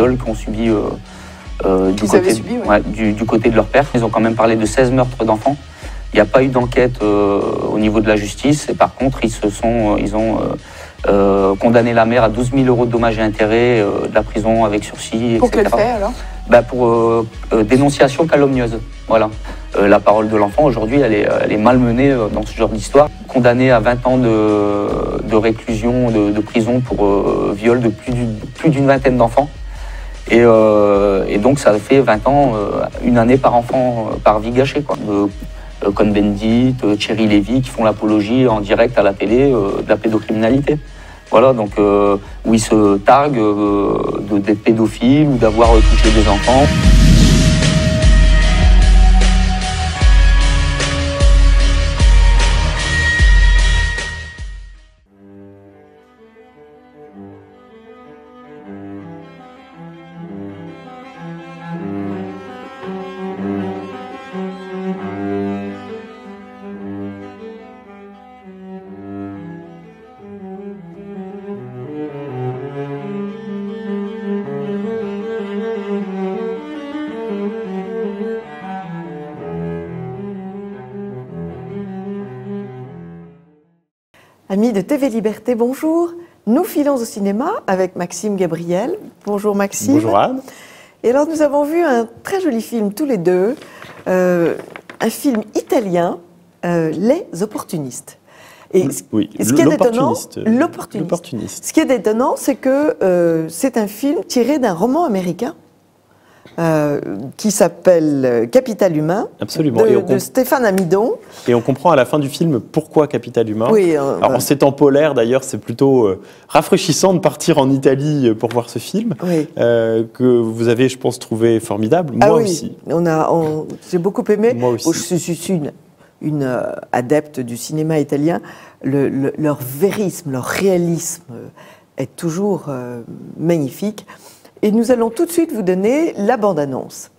viols qu'ont subi du côté de leur père. Ils ont quand même parlé de 16 meurtres d'enfants. Il n'y a pas eu d'enquête au niveau de la justice. Et par contre, ils ont condamné la mère à 12 000 € de dommages et intérêts, de la prison avec sursis, etc. Pour quel fait alors? Pour dénonciation calomnieuse. Voilà. La parole de l'enfant, aujourd'hui, elle est malmenée dans ce genre d'histoire. Condamné à 20 ans de réclusion, de prison pour viol de plus d'une vingtaine d'enfants. Et donc, ça fait 20 ans, une année par enfant, par vie gâchée, quoi. Cohn-Bendit, Thierry Lévy, qui font l'apologie en direct à la télé de la pédocriminalité. Voilà, donc où ils se targuent d'être pédophiles ou d'avoir touché des enfants. Amis de TV Liberté, bonjour. Nous filons au cinéma avec Maxime Gabriel. Bonjour Maxime. Bonjour Anne. Et alors nous avons vu un très joli film tous les deux, un film italien, Les Opportunistes. Et oui, ce qui est étonnant, l'opportuniste. Ce qui est étonnant, c'est que c'est un film tiré d'un roman américain qui s'appelle Capital Humain, absolument, de Stéphane Amidon. Et on comprend à la fin du film pourquoi Capital Humain. Oui, alors en ces temps polaires d'ailleurs, c'est plutôt rafraîchissant de partir en Italie pour voir ce film, oui. Que vous avez, je pense, trouvé formidable. Moi aussi. J'ai beaucoup aimé. Moi aussi. Je suis une adepte du cinéma italien. Leur vérisme, leur réalisme est toujours magnifique. Et nous allons tout de suite vous donner la bande-annonce.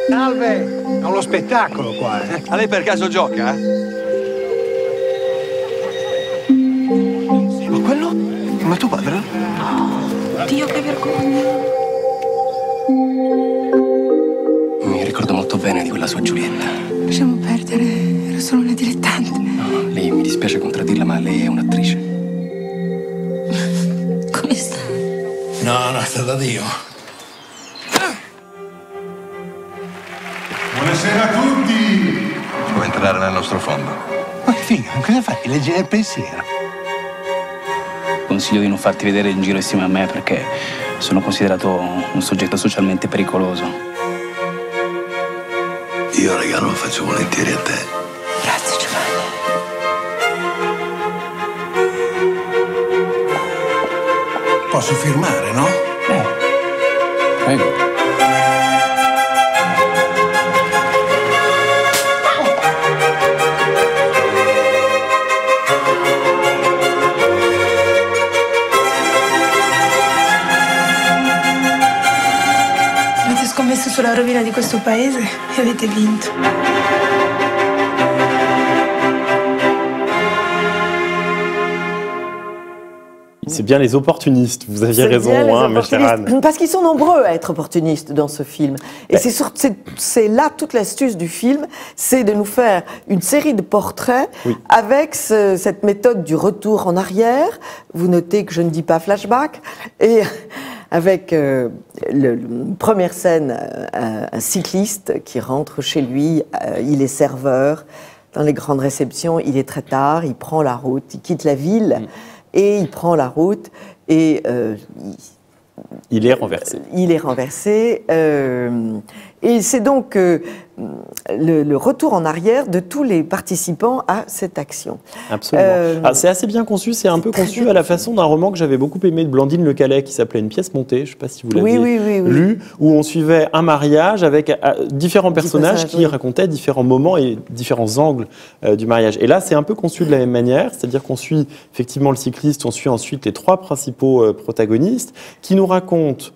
Salve, ho lo spettacolo qua. A lei per caso gioca? Ma quello? Ma tuo padre? Oh, Dio, che vergogna. Mi ricordo molto bene di quella sua Giulietta. Lasciamo perdere, era solo una dilettante. No, lei, mi dispiace contraddirla, ma lei è un'attrice. Come sta? No, è stata Dio. Buonasera a tutti! Può entrare nel nostro fondo. Ma figa, cosa fai? Leggere il pensiero? Consiglio di non farti vedere in giro insieme a me perché sono considerato un soggetto socialmente pericoloso. Io il regalo lo faccio volentieri a te. Grazie, Giovanni. Posso firmare, no? Prego. Avete scommesso sulla rovina di questo paese e avete vinto. C'est bien les opportunistes, vous aviez raison, hein, ma chère Anne. Parce qu'ils sont nombreux à être opportunistes dans ce film. Et c'est là toute l'astuce du film, c'est de nous faire une série de portraits avec cette méthode du retour en arrière. Vous notez que je ne dis pas flashback. Et avec première scène, un cycliste qui rentre chez lui, il est serveur. Dans les grandes réceptions, il est très tard, il prend la route, il quitte la ville. Et il prend la route et il est renversé. Il est renversé. Et c'est donc le retour en arrière de tous les participants à cette action. Absolument. C'est assez bien conçu. C'est un peu conçu à la façon d'un roman que j'avais beaucoup aimé de Blandine Le Calais qui s'appelait Une pièce montée. Je ne sais pas si vous l'avez lu, où on suivait un mariage avec différents personnages qui racontaient différents moments et différents angles du mariage. Et là, c'est un peu conçu de la même manière, c'est-à-dire qu'on suit effectivement le cycliste, on suit ensuite les trois principaux protagonistes qui nous racontent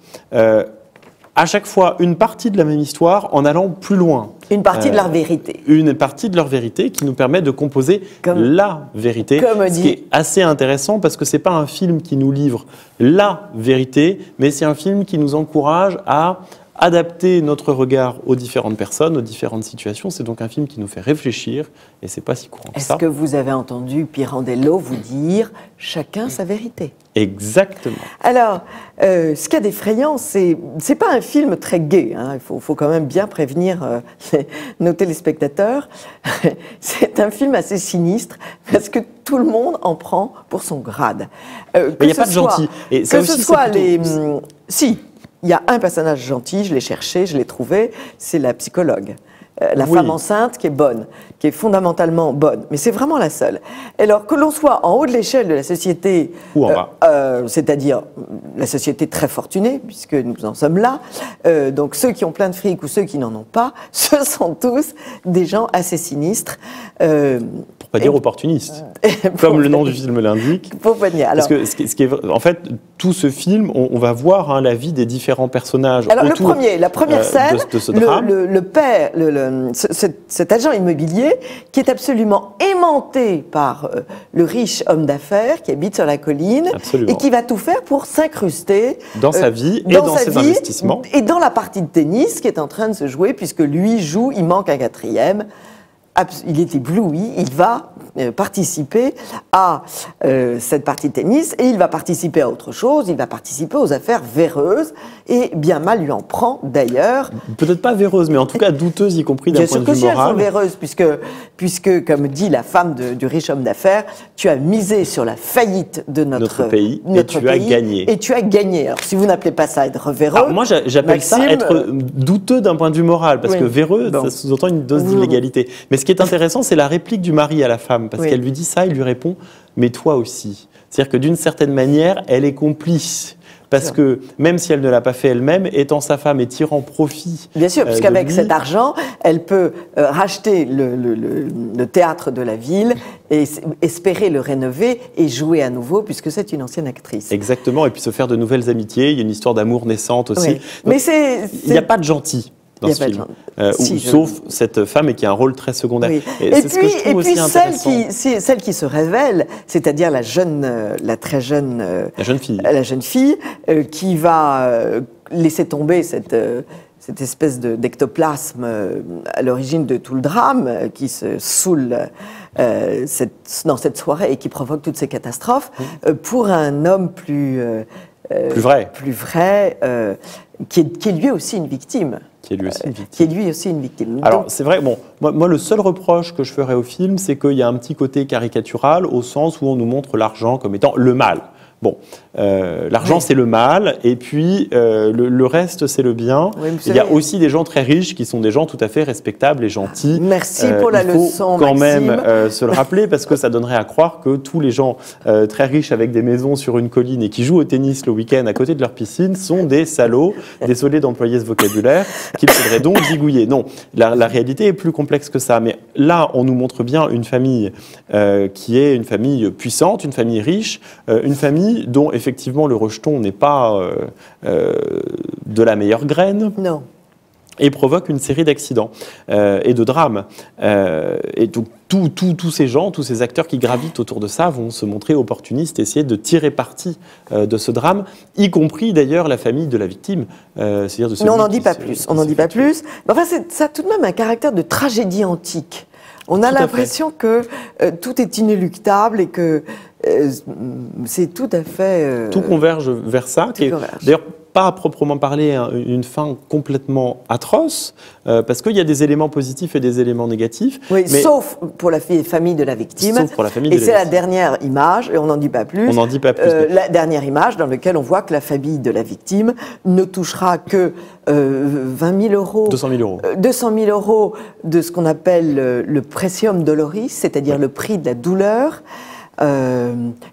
à chaque fois une partie de la même histoire en allant plus loin. Une partie de leur vérité. Une partie de leur vérité qui nous permet de composer la vérité. Ce qui est assez intéressant parce que ce n'est pas un film qui nous livre la vérité, mais c'est un film qui nous encourage à adapter notre regard aux différentes personnes, aux différentes situations. C'est donc un film qui nous fait réfléchir et c'est pas si courant que ça. Est-ce que vous avez entendu Pirandello vous dire « chacun sa vérité » ? Exactement. Alors, ce qu'il y a d'effrayant, c'est pas un film très gai. Hein. Il faut quand même bien prévenir nos téléspectateurs. C'est un film assez sinistre parce que tout le monde en prend pour son grade. Mais il n'y a pas de gentil. Et que ce soit les... Si. Il y a un personnage gentil, je l'ai cherché, je l'ai trouvé, c'est la psychologue. La femme enceinte qui est bonne, qui est fondamentalement bonne. Mais c'est vraiment la seule. Alors que l'on soit en haut de l'échelle de la société, c'est-à-dire la société très fortunée, puisque nous en sommes là, donc ceux qui ont plein de fric ou ceux qui n'en ont pas, ce sont tous des gens assez sinistres. Pour pas dire opportunistes, comme le nom du film l'indique. Pour pas dire. Alors, parce que ce qui est, en fait, tout ce film, on va voir la vie des différents personnages. Alors la première scène, de ce drame. Le père, cet agent immobilier qui est absolument aimanté par le riche homme d'affaires qui habite sur la colline. Absolument. Et qui va tout faire pour s'incruster dans sa vie et dans ses investissements. Et dans la partie de tennis qui est en train de se jouer, puisque lui joue, il manque un quatrième. Il est ébloui, il va participer à cette partie de tennis et il va participer à autre chose, il va participer aux affaires véreuses et bien mal lui en prend d'ailleurs. Peut-être pas véreuses, mais en tout cas douteuses, y compris d'un point de vue moral. Bien sûr que si elles sont véreuses, puisque comme dit la femme du riche homme d'affaires, tu as misé sur la faillite de notre pays et tu as gagné. Et tu as gagné. Alors si vous n'appelez pas ça être véreux... Alors, moi j'appelle ça être douteux d'un point de vue moral, parce que véreux, ça sous-entend une dose d'illégalité. Mais ce qui est intéressant, c'est la réplique du mari à la femme, parce qu'elle lui dit ça, il lui répond « mais toi aussi ». C'est-à-dire que d'une certaine manière, elle est complice. Parce que même si elle ne l'a pas fait elle-même, étant sa femme et tirant profit. Bien sûr, puisqu'avec cet argent, elle peut racheter le théâtre de la ville et espérer le rénover et jouer à nouveau, puisque c'est une ancienne actrice. Exactement, et puis se faire de nouvelles amitiés. Il y a une histoire d'amour naissante aussi. Oui. Mais il n'y a pas de gentil dans ce film, sauf cette femme et qui a un rôle très secondaire. Oui. Et puis celle qui se révèle, c'est-à-dire la très jeune, la jeune fille qui va laisser tomber cette espèce d'ectoplasme à l'origine de tout le drame, qui se saoule dans cette soirée et qui provoque toutes ces catastrophes, pour un homme plus vrai, qui est lui aussi une victime. Qui est lui aussi une victime. Alors, c'est vrai, moi, le seul reproche que je ferais au film, c'est qu'il y a un petit côté caricatural, au sens où on nous montre l'argent comme étant le mal. Bon, l'argent c'est le mal, et puis le reste c'est le bien. Oui, il y a aussi des gens très riches qui sont des gens tout à fait respectables et gentils. Merci pour la leçon, quand Maxime. même se le rappeler, parce que ça donnerait à croire que tous les gens très riches avec des maisons sur une colline et qui jouent au tennis le week-end à côté de leur piscine sont des salauds. Désolé d'employer ce vocabulaire, qu'il faudrait donc zigouiller. Non, la réalité est plus complexe que ça. Mais là, on nous montre bien une famille qui est une famille puissante, une famille riche, une famille dont effectivement le rejeton n'est pas de la meilleure graine. Non. Et provoque une série d'accidents et de drames. Et donc tous ces gens, tous ces acteurs qui gravitent autour de ça vont se montrer opportunistes, essayer de tirer parti de ce drame, y compris d'ailleurs la famille de la victime. C'est-à-dire de mais on n'en dit pas plus. On n'en dit pas plus. Mais enfin, ça a tout de même un caractère de tragédie antique. On a l'impression que tout est inéluctable et que c'est tout à fait... Tout converge vers ça. D'ailleurs, pas à proprement parler une fin complètement atroce, parce qu'il y a des éléments positifs et des éléments négatifs. Oui, mais sauf pour la famille de la victime. Sauf pour la famille de la victime. Et c'est la dernière image, et on n'en dit pas plus. On n'en dit pas plus. La dernière image dans laquelle on voit que la famille de la victime ne touchera que 20 000 euros. 200 000 euros. 200 000 euros de ce qu'on appelle le precium doloris, c'est-à-dire le prix de la douleur.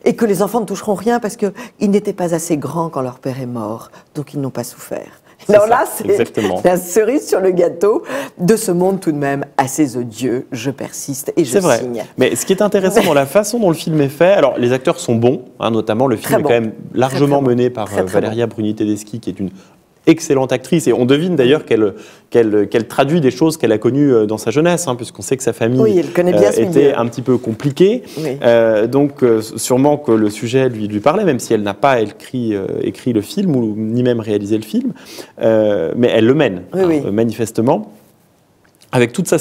Et que les enfants ne toucheront rien parce qu'ils n'étaient pas assez grands quand leur père est mort, donc ils n'ont pas souffert. Alors là, c'est la cerise sur le gâteau de ce monde tout de même assez odieux. Je persiste et je signe. C'est vrai. Mais ce qui est intéressant dans la façon dont le film est fait, alors les acteurs sont bons, notamment le film est quand même largement mené par Valeria Bruni Tedeschi, qui est une excellente actrice, et on devine d'ailleurs qu'elle traduit des choses qu'elle a connues dans sa jeunesse, hein, puisqu'on sait que sa famille était un petit peu compliquée. Oui. Donc sûrement que le sujet lui parlait, même si elle n'a pas écrit le film, ni même réalisé le film, mais elle le mène, manifestement, avec toute sa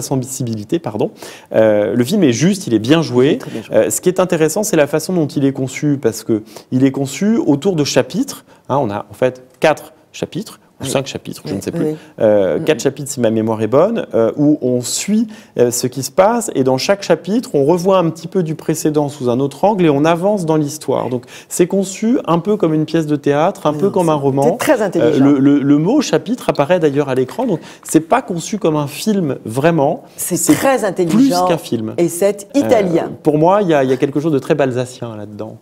sensibilité, pardon. Le film est juste, il est bien joué. Ce qui est intéressant, c'est la façon dont il est conçu, parce qu'il est conçu autour de chapitres. Hein, on a en fait 4 chapitres, ou 5 chapitres, je ne sais plus. 4 chapitres, si ma mémoire est bonne, où on suit ce qui se passe, et dans chaque chapitre, on revoit un petit peu du précédent sous un autre angle, et on avance dans l'histoire. Donc c'est conçu un peu comme une pièce de théâtre, un peu comme un roman. C'est très intelligent. Le mot chapitre apparaît d'ailleurs à l'écran, donc c'est pas conçu comme un film vraiment. C'est très intelligent. Plus qu'un film. Et c'est italien. Pour moi, il y a quelque chose de très balsacien là-dedans.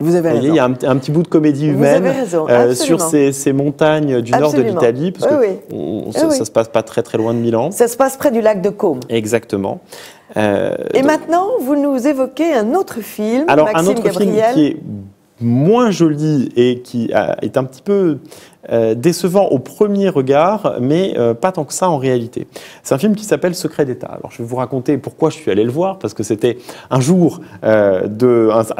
Vous avez raison. Il y a un petit bout de comédie humaine sur ces montagnes du nord de l'Italie, parce que ça se passe pas très loin de Milan. Ça se passe près du lac de Côme. Exactement. Et maintenant, vous nous évoquez un autre film, alors, Maxime un autre Gabriel. film qui est moins joli et qui est un petit peu décevant au premier regard, mais pas tant que ça en réalité. C'est un film qui s'appelle Secret d'État. Alors je vais vous raconter pourquoi je suis allé le voir, parce que c'était un jour,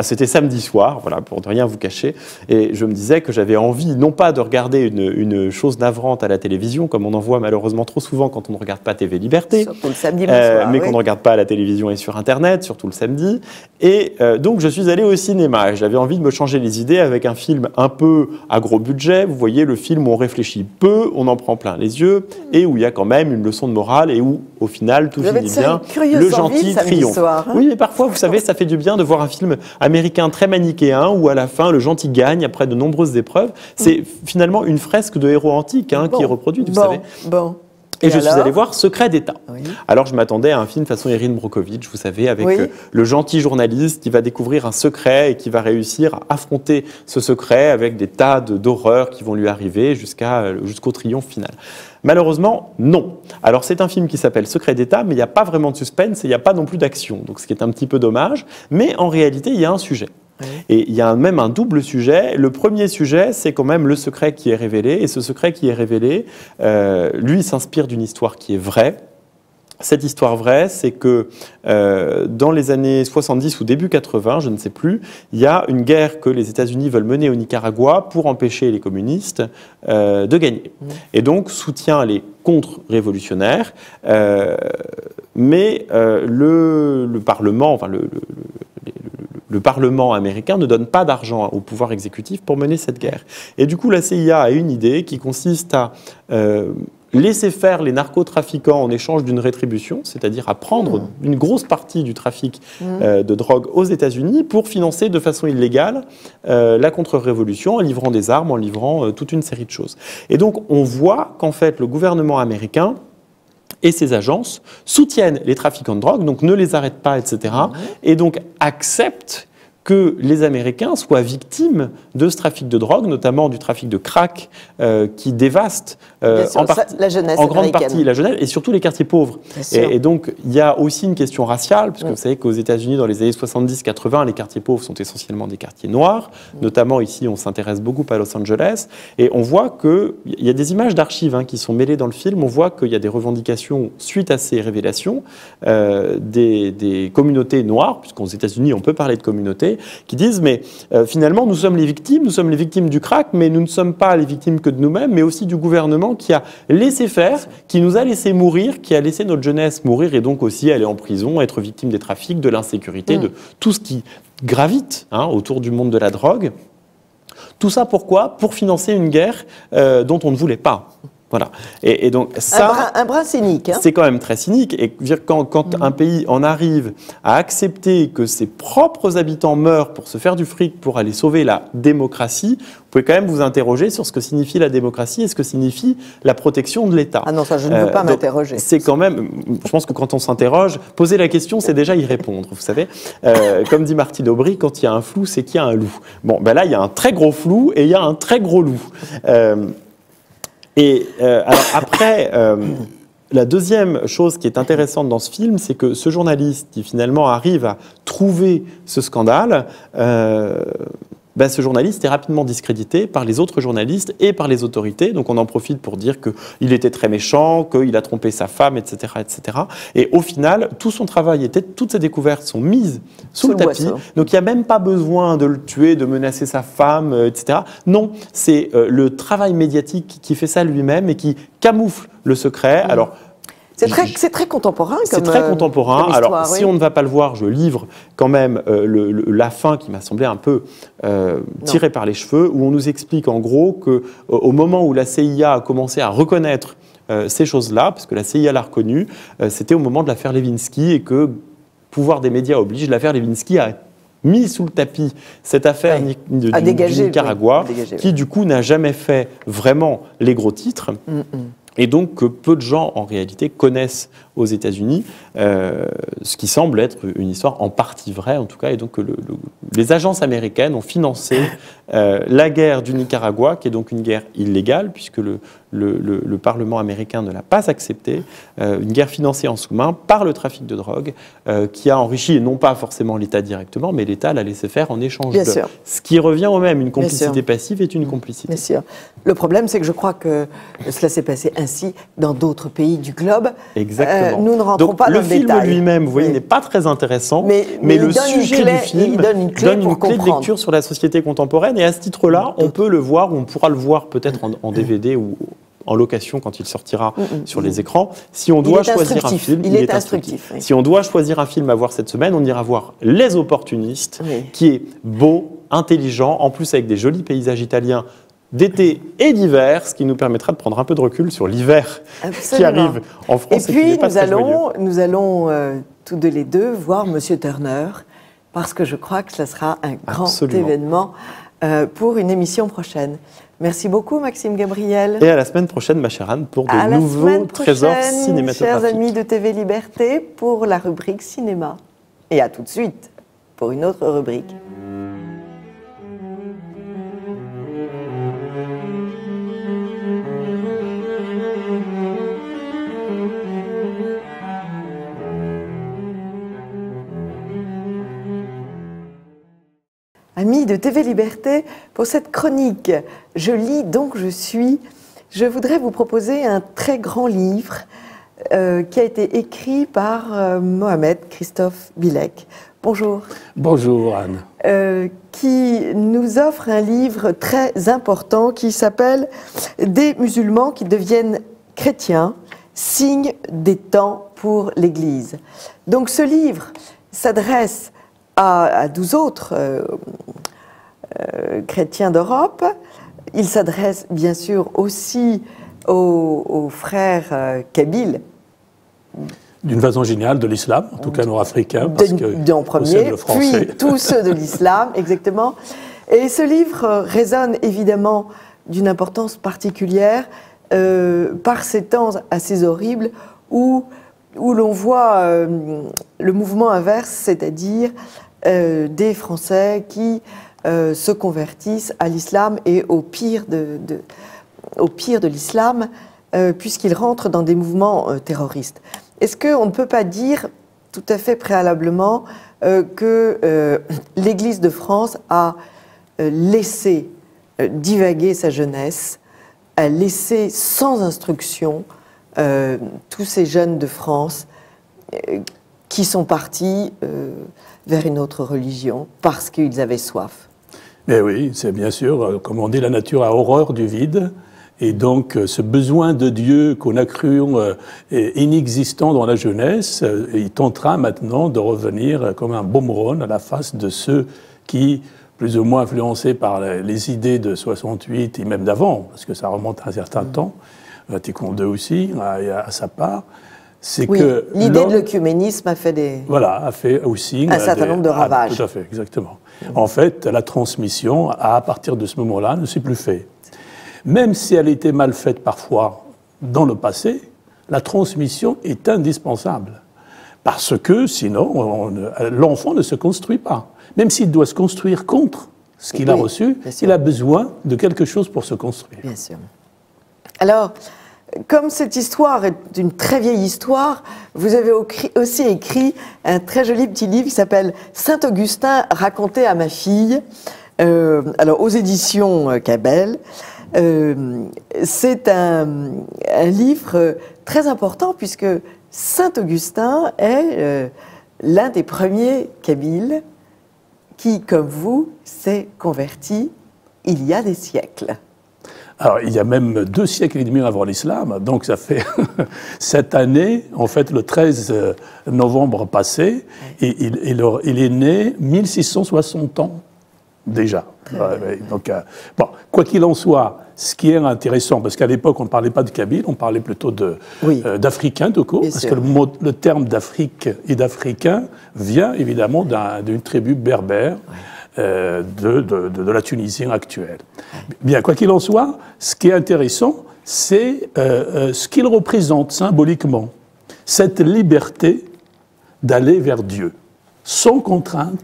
c'était samedi soir, voilà, pour ne rien vous cacher, et je me disais que j'avais envie, non pas de regarder une chose navrante à la télévision, comme on en voit malheureusement trop souvent quand on ne regarde pas TV Liberté, surtout le samedi soir, mais qu'on ne regarde pas à la télévision et sur Internet, surtout le samedi. Et donc je suis allé au cinéma, et j'avais envie de me changer les idées avec un film un peu à gros budget, vous voyez, le film où on réfléchit peu, on en prend plein les yeux, et où il y a quand même une leçon de morale, et où, au final, tout finit bien, le gentil triomphe. Soir, hein. Oui, mais parfois, vous savez, ça fait du bien de voir un film américain très manichéen, où à la fin, le gentil gagne après de nombreuses épreuves. C'est finalement une fresque de héros antiques qui est reproduite, vous savez. Et je suis allé voir Secret d'État. Oui. Alors je m'attendais à un film façon Erin Brockovich, vous savez, avec le gentil journaliste qui va découvrir un secret et qui va réussir à affronter ce secret avec des tas d'horreurs qui vont lui arriver jusqu'au triomphe final. Malheureusement, non. Alors c'est un film qui s'appelle Secret d'État, mais il n'y a pas vraiment de suspense et il n'y a pas non plus d'action, donc ce qui est un petit peu dommage. Mais en réalité, il y a un sujet. Et il y a même un double sujet. Le premier sujet, c'est quand même le secret qui est révélé. Et ce secret qui est révélé, lui, s'inspire d'une histoire qui est vraie. Cette histoire vraie, c'est que dans les années 70 ou début 80, je ne sais plus, il y a une guerre que les États-Unis veulent mener au Nicaragua pour empêcher les communistes de gagner. Et donc soutient les contre-révolutionnaires, mais le Parlement, enfin le Parlement américain ne donne pas d'argent au pouvoir exécutif pour mener cette guerre. Et du coup, la CIA a une idée qui consiste à laisser faire les narcotrafiquants en échange d'une rétribution, c'est-à-dire à prendre une grosse partie du trafic de drogue aux États-Unis pour financer de façon illégale la contre-révolution en livrant des armes, en livrant toute une série de choses. Et donc, on voit qu'en fait, le gouvernement américain et ses agences soutiennent les trafiquants de drogue, donc ne les arrêtent pas, etc. Et donc acceptent que les Américains soient victimes de ce trafic de drogue, notamment du trafic de crack qui dévaste en grande partie la jeunesse et surtout les quartiers pauvres. Et donc il y a aussi une question raciale, puisque vous savez qu'aux États-Unis, dans les années 70-80, les quartiers pauvres sont essentiellement des quartiers noirs. Notamment ici, on s'intéresse beaucoup à Los Angeles. Et on voit qu'il y a des images d'archives qui sont mêlées dans le film. On voit qu'il y a des revendications suite à ces révélations des communautés noires, puisqu'aux États-Unis, on peut parler de communautés, qui disent mais finalement nous sommes les victimes du crack, mais nous ne sommes pas les victimes que de nous-mêmes, mais aussi du gouvernement qui a laissé faire, qui nous a laissé mourir, qui a laissé notre jeunesse mourir et donc aussi aller en prison, être victime des trafics, de l'insécurité, de tout ce qui gravite autour du monde de la drogue. Tout ça pourquoi ? Pour financer une guerre dont on ne voulait pas. Voilà. Et donc ça, un brin cynique. C'est quand même très cynique. Et quand un pays en arrive à accepter que ses propres habitants meurent pour se faire du fric, pour aller sauver la démocratie, vous pouvez quand même vous interroger sur ce que signifie la démocratie et ce que signifie la protection de l'État. Ah non, ça je ne veux pas m'interroger. C'est quand même, je pense que quand on s'interroge, poser la question, c'est déjà y répondre. Vous savez, comme dit Martine Aubry, quand il y a un flou, c'est qu'il y a un loup. Bon, ben là, il y a un très gros flou et il y a un très gros loup. Alors après, la deuxième chose qui est intéressante dans ce film, c'est que ce journaliste qui finalement arrive à trouver ce scandale ce journaliste est rapidement discrédité par les autres journalistes et par les autorités. Donc on en profite pour dire qu'il était très méchant, qu'il a trompé sa femme, etc., etc. Et au final, tout son travail, toutes ses découvertes sont mises sous le tapis. Donc il n'y a même pas besoin de le tuer, de menacer sa femme, etc. Non, c'est le travail médiatique qui fait ça lui-même et qui camoufle le secret. Alors, c'est très contemporain. C'est très contemporain. Comme histoire, alors, si on ne va pas le voir, je livre quand même la fin qui m'a semblé un peu tirée par les cheveux, où on nous explique en gros qu'au moment où la CIA a commencé à reconnaître ces choses-là, parce que la CIA l'a reconnu, c'était au moment de l'affaire Lewinsky et que pouvoir des médias oblige, l'affaire Lewinsky a mis sous le tapis cette affaire du Nicaragua, qui du coup n'a jamais fait vraiment les gros titres. Et donc que peu de gens en réalité connaissent aux États-Unis, ce qui semble être une histoire en partie vraie en tout cas, et donc que les agences américaines ont financé la guerre du Nicaragua, qui est donc une guerre illégale puisque le Parlement américain ne l'a pas acceptée, une guerre financée en sous-main par le trafic de drogue, qui a enrichi, et non pas forcément l'État directement, mais l'État l'a laissé faire en échange de... Ce qui revient au même, une complicité passive est une complicité. Bien sûr. Le problème, c'est que je crois que cela s'est passé ainsi dans d'autres pays du globe. Exactement. Nous ne rentrons pas dans le détail. Le film lui-même, vous voyez, n'est pas très intéressant, mais le sujet du film donne une clé de lecture sur la société contemporaine, et à ce titre-là, on peut le voir, ou on pourra le voir peut-être en DVD ou en location quand il sortira sur les écrans. Si on doit choisir un film, il est instructif. Si on doit choisir un film à voir cette semaine, on ira voir Les Opportunistes, qui est beau, intelligent, en plus avec des jolis paysages italiens d'été et d'hiver, ce qui nous permettra de prendre un peu de recul sur l'hiver qui arrive en France. Et puis nous allons tous les deux voir Monsieur Turner, parce que je crois que ce sera un grand événement pour une émission prochaine. Merci beaucoup Maxime Gabriel. Et à la semaine prochaine ma chère Anne pour de nouveaux trésors cinématographiques. Chers amis de TV Liberté, pour la rubrique cinéma. Et à tout de suite pour une autre rubrique. Amis de TV Liberté, pour cette chronique, je lis donc je suis. Je voudrais vous proposer un très grand livre qui a été écrit par Mohamed Christophe Bilek. Bonjour. Bonjour Anne. Qui nous offre un livre très important qui s'appelle « Des musulmans qui deviennent chrétiens, signe des temps pour l'Église ». Donc ce livre s'adresse à 12 autres chrétiens d'Europe. Il s'adresse bien sûr aussi aux frères kabyles. D'une façon générale de l'islam, en tout cas nord-africain, parce que en premier, puis tous ceux de l'islam, exactement. Et ce livre résonne évidemment d'une importance particulière par ces temps assez horribles où l'on voit le mouvement inverse, c'est-à-dire des Français qui se convertissent à l'islam et au pire de l'islam, puisqu'ils rentrent dans des mouvements terroristes. Est-ce qu'on ne peut pas dire tout à fait préalablement que l'Église de France a laissé divaguer sa jeunesse, a laissé sans instruction tous ces jeunes de France qui sont partis vers une autre religion parce qu'ils avaient soif? Mais oui, c'est bien sûr, comme on dit, la nature a horreur du vide. Et donc, ce besoin de Dieu qu'on a cru inexistant dans la jeunesse, il tentera maintenant de revenir comme un boomerang à la face de ceux qui, plus ou moins influencés par les idées de 68 et même d'avant, parce que ça remonte à un certain temps, Vatican II aussi, à sa part, c'est que l'idée de l'œcuménisme a fait a fait aussi un certain nombre de ravages. Tout à fait, exactement. En fait, la transmission, à partir de ce moment-là, ne s'est plus faite. Même si elle était mal faite parfois dans le passé, la transmission est indispensable. Parce que sinon, l'enfant ne se construit pas. Même s'il doit se construire contre ce qu'il a reçu, il a besoin de quelque chose pour se construire. Bien sûr. Alors, comme cette histoire est une très vieille histoire, vous avez aussi écrit un très joli petit livre qui s'appelle « Saint-Augustin raconté à ma fille ». Alors, aux éditions Cabell, c'est un livre très important puisque Saint-Augustin est l'un des premiers kabyles qui, comme vous, s'est converti il y a des siècles. Alors, il y a même 2 siècles et demi avant l'islam, donc ça fait cette année, en fait, le 13 novembre passé, et il est né 1660 ans déjà. Donc, bon, quoi qu'il en soit, ce qui est intéressant, parce qu'à l'époque, on ne parlait pas de Kabyle, on parlait plutôt d'Africains tout court, parce que le terme d'Afrique et d'Africain vient évidemment d'une tribu berbère. De la Tunisie actuelle. Bien, quoi qu'il en soit, ce qui est intéressant, c'est ce qu'il représente symboliquement, cette liberté d'aller vers Dieu, sans contrainte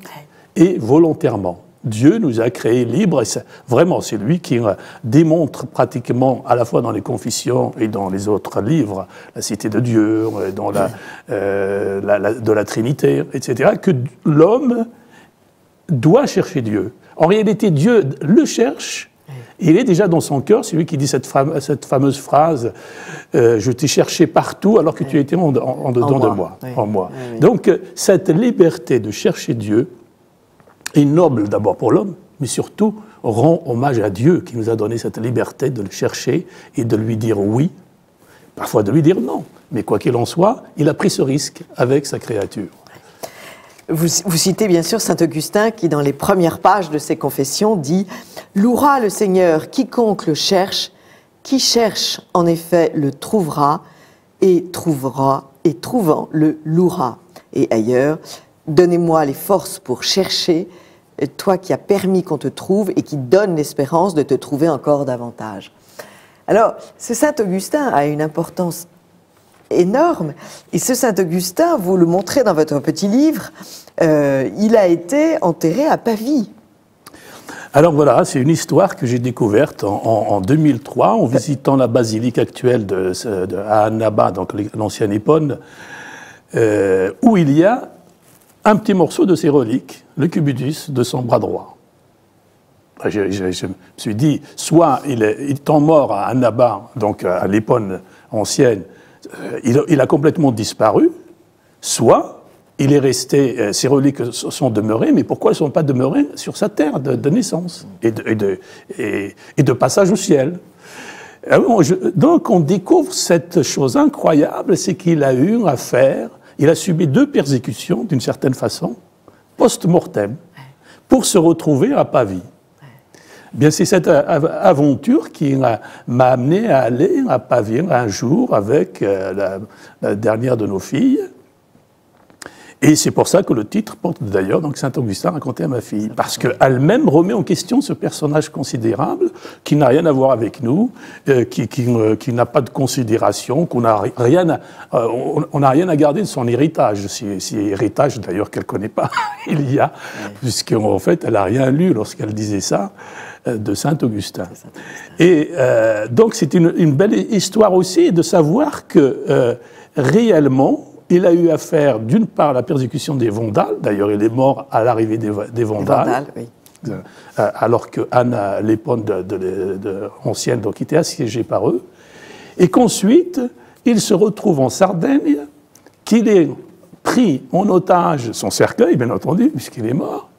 et volontairement. Dieu nous a créés libres, et vraiment, c'est lui qui démontre pratiquement, à la fois dans les Confessions et dans les autres livres, la Cité de Dieu, dans de la Trinité, etc., que l'homme doit chercher Dieu. En réalité, Dieu le cherche, il est déjà dans son cœur, c'est lui qui dit cette fameuse phrase « Je t'ai cherché partout alors que tu étais en dedans de moi. » En moi. Donc, cette liberté de chercher Dieu est noble d'abord pour l'homme, mais surtout rend hommage à Dieu qui nous a donné cette liberté de le chercher et de lui dire oui, parfois de lui dire non. Mais quoi qu'il en soit, il a pris ce risque avec sa créature. Vous citez bien sûr saint Augustin qui, dans les premières pages de ses Confessions, dit « Louera le Seigneur, quiconque le cherche, qui cherche en effet le trouvera, et trouvera, et trouvant le louera. » Et ailleurs, « Donnez-moi les forces pour chercher, toi qui as permis qu'on te trouve et qui donne l'espérance de te trouver encore davantage. » Alors, ce saint Augustin a une importance énorme. Et ce Saint-Augustin, vous le montrez dans votre petit livre, il a été enterré à Pavie. Alors voilà, c'est une histoire que j'ai découverte en 2003 en visitant la basilique actuelle à Annaba, donc l'ancienne Hippone, où il y a un petit morceau de ses reliques, le cubitus de son bras droit. Je me suis dit, soit il est mort à Annaba, donc à l'Hippone ancienne, il a complètement disparu, soit il est resté, ses reliques sont demeurées, mais pourquoi elles ne sont pas demeurées sur sa terre de naissance et de passage au ciel? Donc on découvre cette chose incroyable, c'est qu'il a eu affaire, il a subi 2 persécutions d'une certaine façon, post-mortem, pour se retrouver à Pavie. Bien, c'est cette aventure qui m'a amené à aller à Pavie un jour avec la dernière de nos filles. Et c'est pour ça que le titre porte d'ailleurs donc Saint-Augustin raconté à ma fille, parce qu'elle-même remet en question ce personnage considérable qui n'a rien à voir avec nous, qui n'a pas de considération, qu'on n'a rien, on n'a rien à garder de son héritage, si héritage d'ailleurs qu'elle ne connaît pas, il y a, puisqu'en fait elle n'a rien lu lorsqu'elle disait ça, de Saint-Augustin. Et donc c'est une belle histoire aussi de savoir que réellement, il a eu affaire, d'une part, à la persécution des Vandales. D'ailleurs, il est mort à l'arrivée des Vandales. Oui. Alors que Anne, l'éponge ancienne, donc, était assiégée par eux. Et qu'ensuite, il se retrouve en Sardaigne, qu'il est pris en otage, son cercueil, bien entendu, puisqu'il est mort.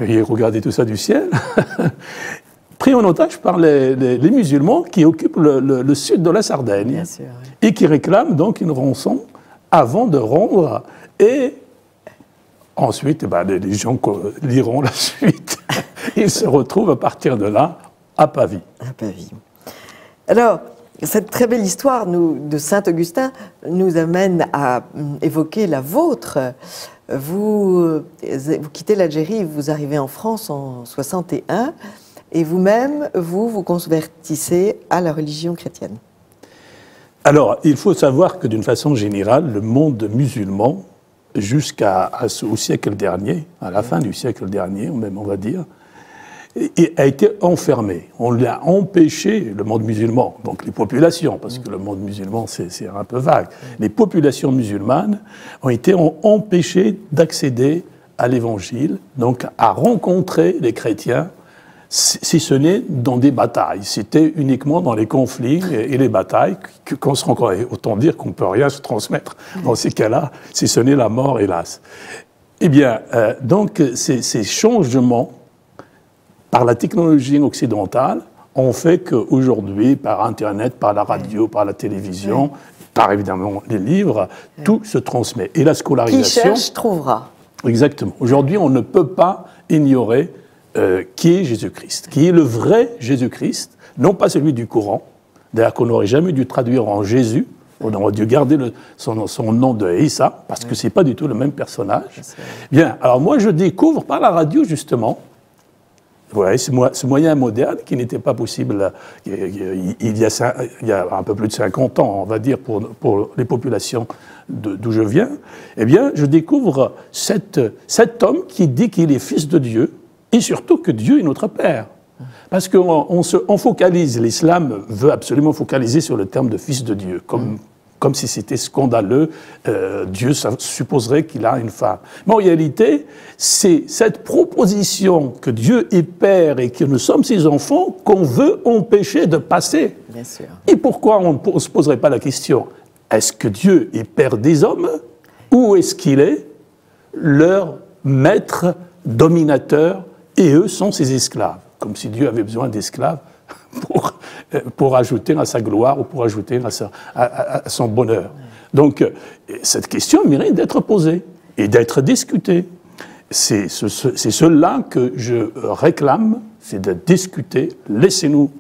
Il regardait tout ça du ciel. Pris en otage par les musulmans qui occupent le sud de la Sardaigne. Bien sûr, oui. Et qui réclament donc une rançon avant de rendre, et ensuite, les gens liront la suite. Ils se retrouvent à partir de là à Pavie. À Pavie. Alors, cette très belle histoire de Saint-Augustin nous amène à évoquer la vôtre. Vous quittez l'Algérie, vous arrivez en France en 61, et vous-même, vous convertissez à la religion chrétienne. Alors, il faut savoir que d'une façon générale, le monde musulman, jusqu'au siècle dernier, à la fin du siècle dernier, même on va dire, a été enfermé. On l'a empêché, le monde musulman, donc les populations, parce que le monde musulman c'est un peu vague, les populations musulmanes ont été empêchées d'accéder à l'Évangile, donc à rencontrer les chrétiens, si ce n'est dans des batailles. C'était uniquement dans les conflits et les batailles qu'on se rencontre. Autant dire qu'on ne peut rien se transmettre dans ces cas-là, si ce n'est la mort, hélas. Eh bien, donc, ces changements par la technologie occidentale ont fait qu'aujourd'hui, par Internet, par la radio, par la télévision, par évidemment les livres, tout se transmet. Et la scolarisation... Qui cherche, trouvera. Exactement. Aujourd'hui, on ne peut pas ignorer qui est Jésus-Christ, qui est le vrai Jésus-Christ, non pas celui du Coran, d'ailleurs qu'on n'aurait jamais dû traduire en Jésus, on aurait dû garder son nom de Issa, parce que ce n'est pas du tout le même personnage. Bien, alors moi je découvre par la radio justement, vous voyez, ce moyen moderne qui n'était pas possible il y a un peu plus de 50 ans, on va dire, pour les populations d'où je viens, eh bien je découvre cet homme qui dit qu'il est fils de Dieu, et surtout que Dieu est notre Père. Parce qu'on focalise, l'islam veut absolument focaliser sur le terme de fils de Dieu, comme si c'était scandaleux, Dieu supposerait qu'il a une femme. Mais en réalité, c'est cette proposition que Dieu est Père et que nous sommes ses enfants qu'on veut empêcher de passer. Bien sûr. Et pourquoi on ne se poserait pas la question, est-ce que Dieu est Père des hommes ou est-ce qu'il est leur maître dominateur et eux sont ses esclaves, comme si Dieu avait besoin d'esclaves pour ajouter à sa gloire ou pour ajouter à son bonheur. Donc, cette question mérite d'être posée et d'être discutée. C'est cela que je réclame, c'est de discuter. Laissez-nous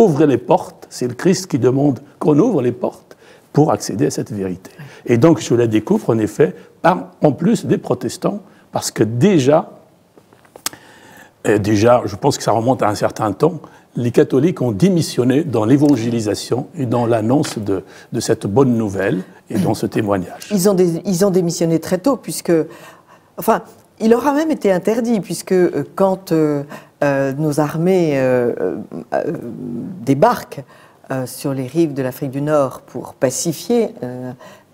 ouvrir les portes. C'est le Christ qui demande qu'on ouvre les portes pour accéder à cette vérité. Et donc, je la découvre, en effet, en plus des protestants, parce que déjà, je pense que ça remonte à un certain temps, les catholiques ont démissionné dans l'évangélisation et dans l'annonce de cette bonne nouvelle et dans ce témoignage. Ils ont démissionné très tôt, puisque... Enfin, il leur a même été interdit, puisque quand nos armées débarquent sur les rives de l'Afrique du Nord pour pacifier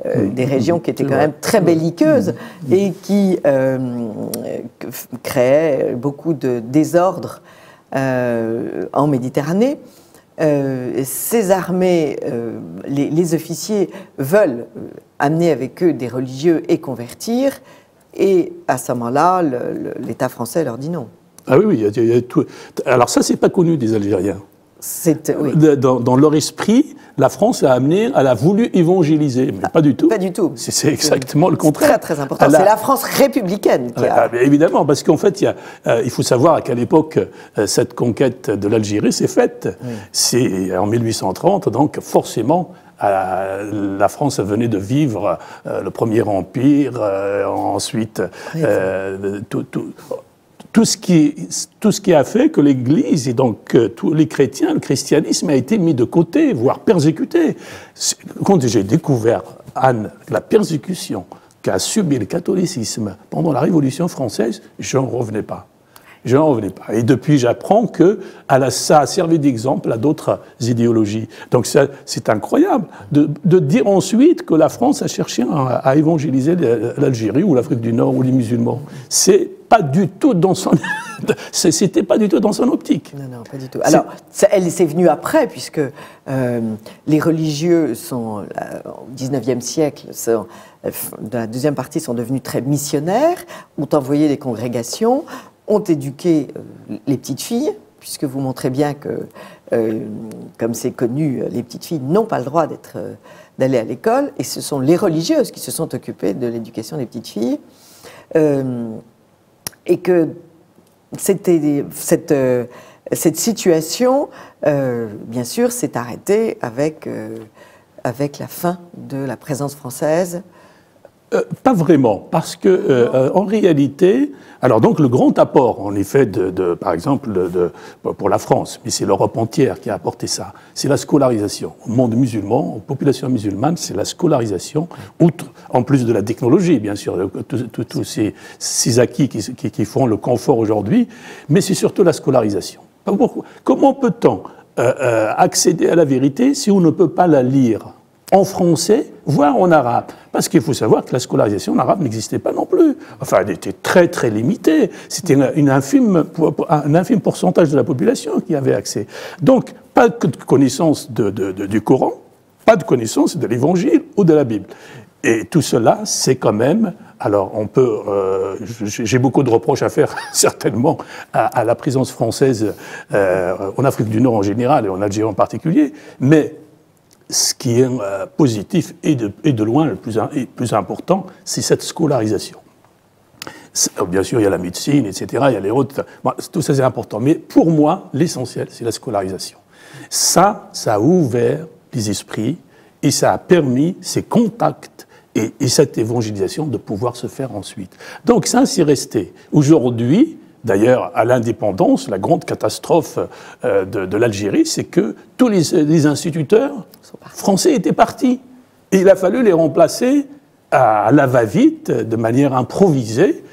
des régions qui étaient quand même très belliqueuses et qui créaient beaucoup de désordre en Méditerranée, ces armées, les officiers veulent amener avec eux des religieux et convertir, et à ce moment-là, l'État français leur dit non. Ah oui, il y a tout. Alors ça, c'est pas connu des Algériens. Oui. Dans leur esprit, la France elle a voulu évangéliser, mais pas du tout. Pas du tout. C'est exactement le contraire. C'est très, très important. C'est la France républicaine qui a... Évidemment, parce qu'en fait, il faut savoir qu'à l'époque, cette conquête de l'Algérie s'est faite. Oui. C'est en 1830, donc forcément, la France venait de vivre le Premier Empire, ensuite... Tout ce qui a fait que l'Église et donc tous les chrétiens, le christianisme a été mis de côté, voire persécuté. Quand j'ai découvert, Anne, la persécution qu'a subi le catholicisme pendant la Révolution française, je n'en revenais pas. Je n'en revenais pas. Et depuis, j'apprends que ça a servi d'exemple à d'autres idéologies. Donc c'est incroyable de dire ensuite que la France a cherché à évangéliser l'Algérie ou l'Afrique du Nord ou les musulmans. C'est pas du tout dans son... C'était pas du tout dans son optique. Non, pas du tout. Alors, elle s'est venue après, puisque les religieux sont, au XIXe siècle, dans la deuxième partie, sont devenus très missionnaires, ont envoyé des congrégations, ont éduqué les petites filles, puisque vous montrez bien que, comme c'est connu, les petites filles n'ont pas le droit d'aller à l'école, et ce sont les religieuses qui se sont occupées de l'éducation des petites filles, et que cette situation, bien sûr, s'est arrêtée avec la fin de la présence française. Pas vraiment, parce que en réalité, alors donc le grand apport, en effet, par exemple, pour la France, mais c'est l'Europe entière qui a apporté ça, c'est la scolarisation. Au monde musulman, aux populations musulmanes, c'est la scolarisation, outre, en plus de la technologie, bien sûr, tous ces acquis qui font le confort aujourd'hui, mais c'est surtout la scolarisation. Comment peut-on accéder à la vérité si on ne peut pas la lire ? en français, voire en arabe. Parce qu'il faut savoir que la scolarisation en arabe n'existait pas non plus. Enfin, elle était très, très limitée. C'était un infime pourcentage de la population qui avait accès. Donc, pas de connaissance du Coran, pas de connaissance de l'Évangile ou de la Bible. Et tout cela, c'est quand même... Alors, on peut... j'ai beaucoup de reproches à faire, certainement, à la présence française en Afrique du Nord en général et en Algérie en particulier, mais ce qui est positif et de loin le plus important, c'est cette scolarisation. Bien sûr, il y a la médecine, etc., il y a les autres... Bon, tout ça, c'est important. Mais pour moi, l'essentiel, c'est la scolarisation. Ça a ouvert les esprits et ça a permis ces contacts et cette évangélisation de pouvoir se faire ensuite. Donc ça, c'est resté. Aujourd'hui, d'ailleurs, à l'indépendance, la grande catastrophe de l'Algérie, c'est que tous les instituteurs français étaient partis. Et il a fallu les remplacer à la va-vite, de manière improvisée,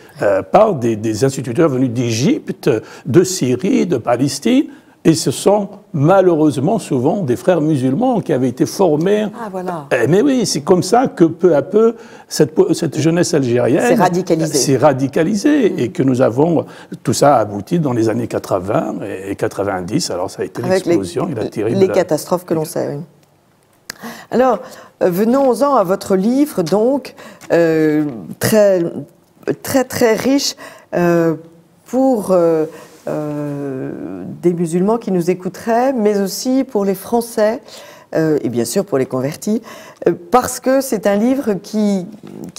par des instituteurs venus d'Égypte, de Syrie, de Palestine. Et ce sont malheureusement souvent des frères musulmans qui avaient été formés. Ah, voilà. Mais oui, c'est comme ça que peu à peu, cette jeunesse algérienne s'est radicalisée et que nous avons, tout ça a abouti dans les années 80 et 90. Alors ça a été l'explosion et la terrible... Les catastrophes que l'on sait, oui. Alors, venons-en à votre livre, donc, très, très, très riche pour... des musulmans qui nous écouteraient, mais aussi pour les Français, et bien sûr pour les convertis, parce que c'est un livre qui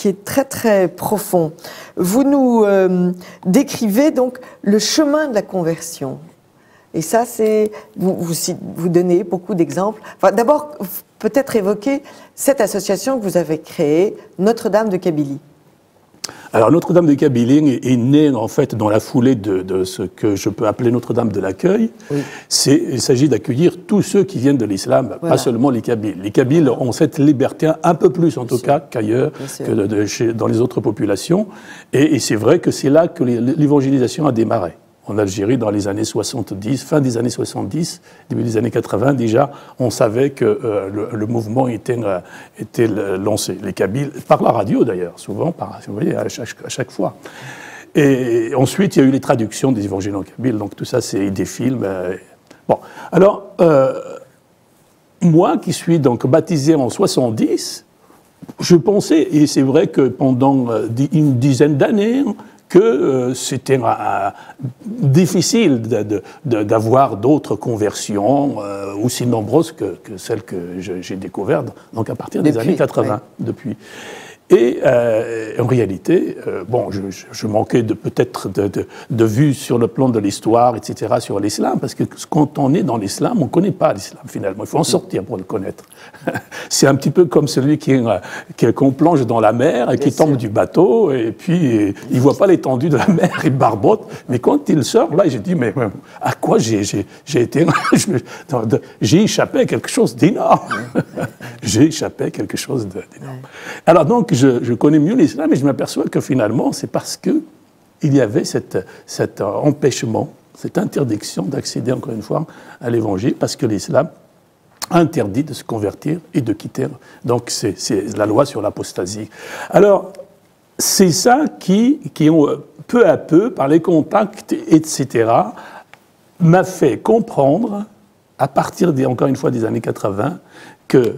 est très très profond. Vous nous décrivez donc le chemin de la conversion. Et ça, c'est vous donnez beaucoup d'exemples. Enfin, d'abord, peut-être évoquer cette association que vous avez créée, Notre-Dame de Kabylie. Alors Notre-Dame de Kabylie est née en fait dans la foulée de ce que je peux appeler Notre-Dame de l'accueil. Oui. Il s'agit d'accueillir tous ceux qui viennent de l'islam, voilà. Pas seulement les Kabyles. Les Kabyles ont cette liberté un peu plus en tout cas qu'ailleurs, que dans les autres populations. Et c'est vrai que c'est là que l'évangélisation a démarré. En Algérie, dans les années 70, fin des années 70, début des années 80, déjà, on savait que le mouvement était lancé. Les Kabyles, par la radio d'ailleurs, souvent, vous voyez, à chaque fois. Et ensuite, il y a eu les traductions des évangiles en kabyle, donc tout ça, c'est des films. Bon, alors, moi qui suis donc baptisé en 70, je pensais, et c'est vrai que pendant une dizaine d'années, que c'était difficile d'avoir d'autres conversions aussi nombreuses que celles que j'ai découvertes donc à partir des années 80, depuis. Et en réalité, bon, je manquais peut-être de vue sur le plan de l'histoire, etc., sur l'islam, parce que quand on est dans l'islam, on ne connaît pas l'islam finalement. Il faut en sortir pour le connaître. C'est un petit peu comme celui qu'on plonge dans la mer et qui tombe du bateau, et puis il ne voit pas l'étendue de la mer, il barbote. Mais quand il sort, là, j'ai dit, mais à quoi j'ai été... J'ai échappé à quelque chose d'énorme. J'ai échappé à quelque chose d'énorme. Alors donc, je connais mieux l'islam et je m'aperçois que finalement, c'est parce qu'il y avait cet empêchement, cette interdiction d'accéder encore une fois à l'évangile, parce que l'islam interdit de se convertir et de quitter. Donc c'est la loi sur l'apostasie. Alors, c'est ça qui ont peu à peu, par les contacts, etc., m'a fait comprendre, à partir encore une fois des années 80, que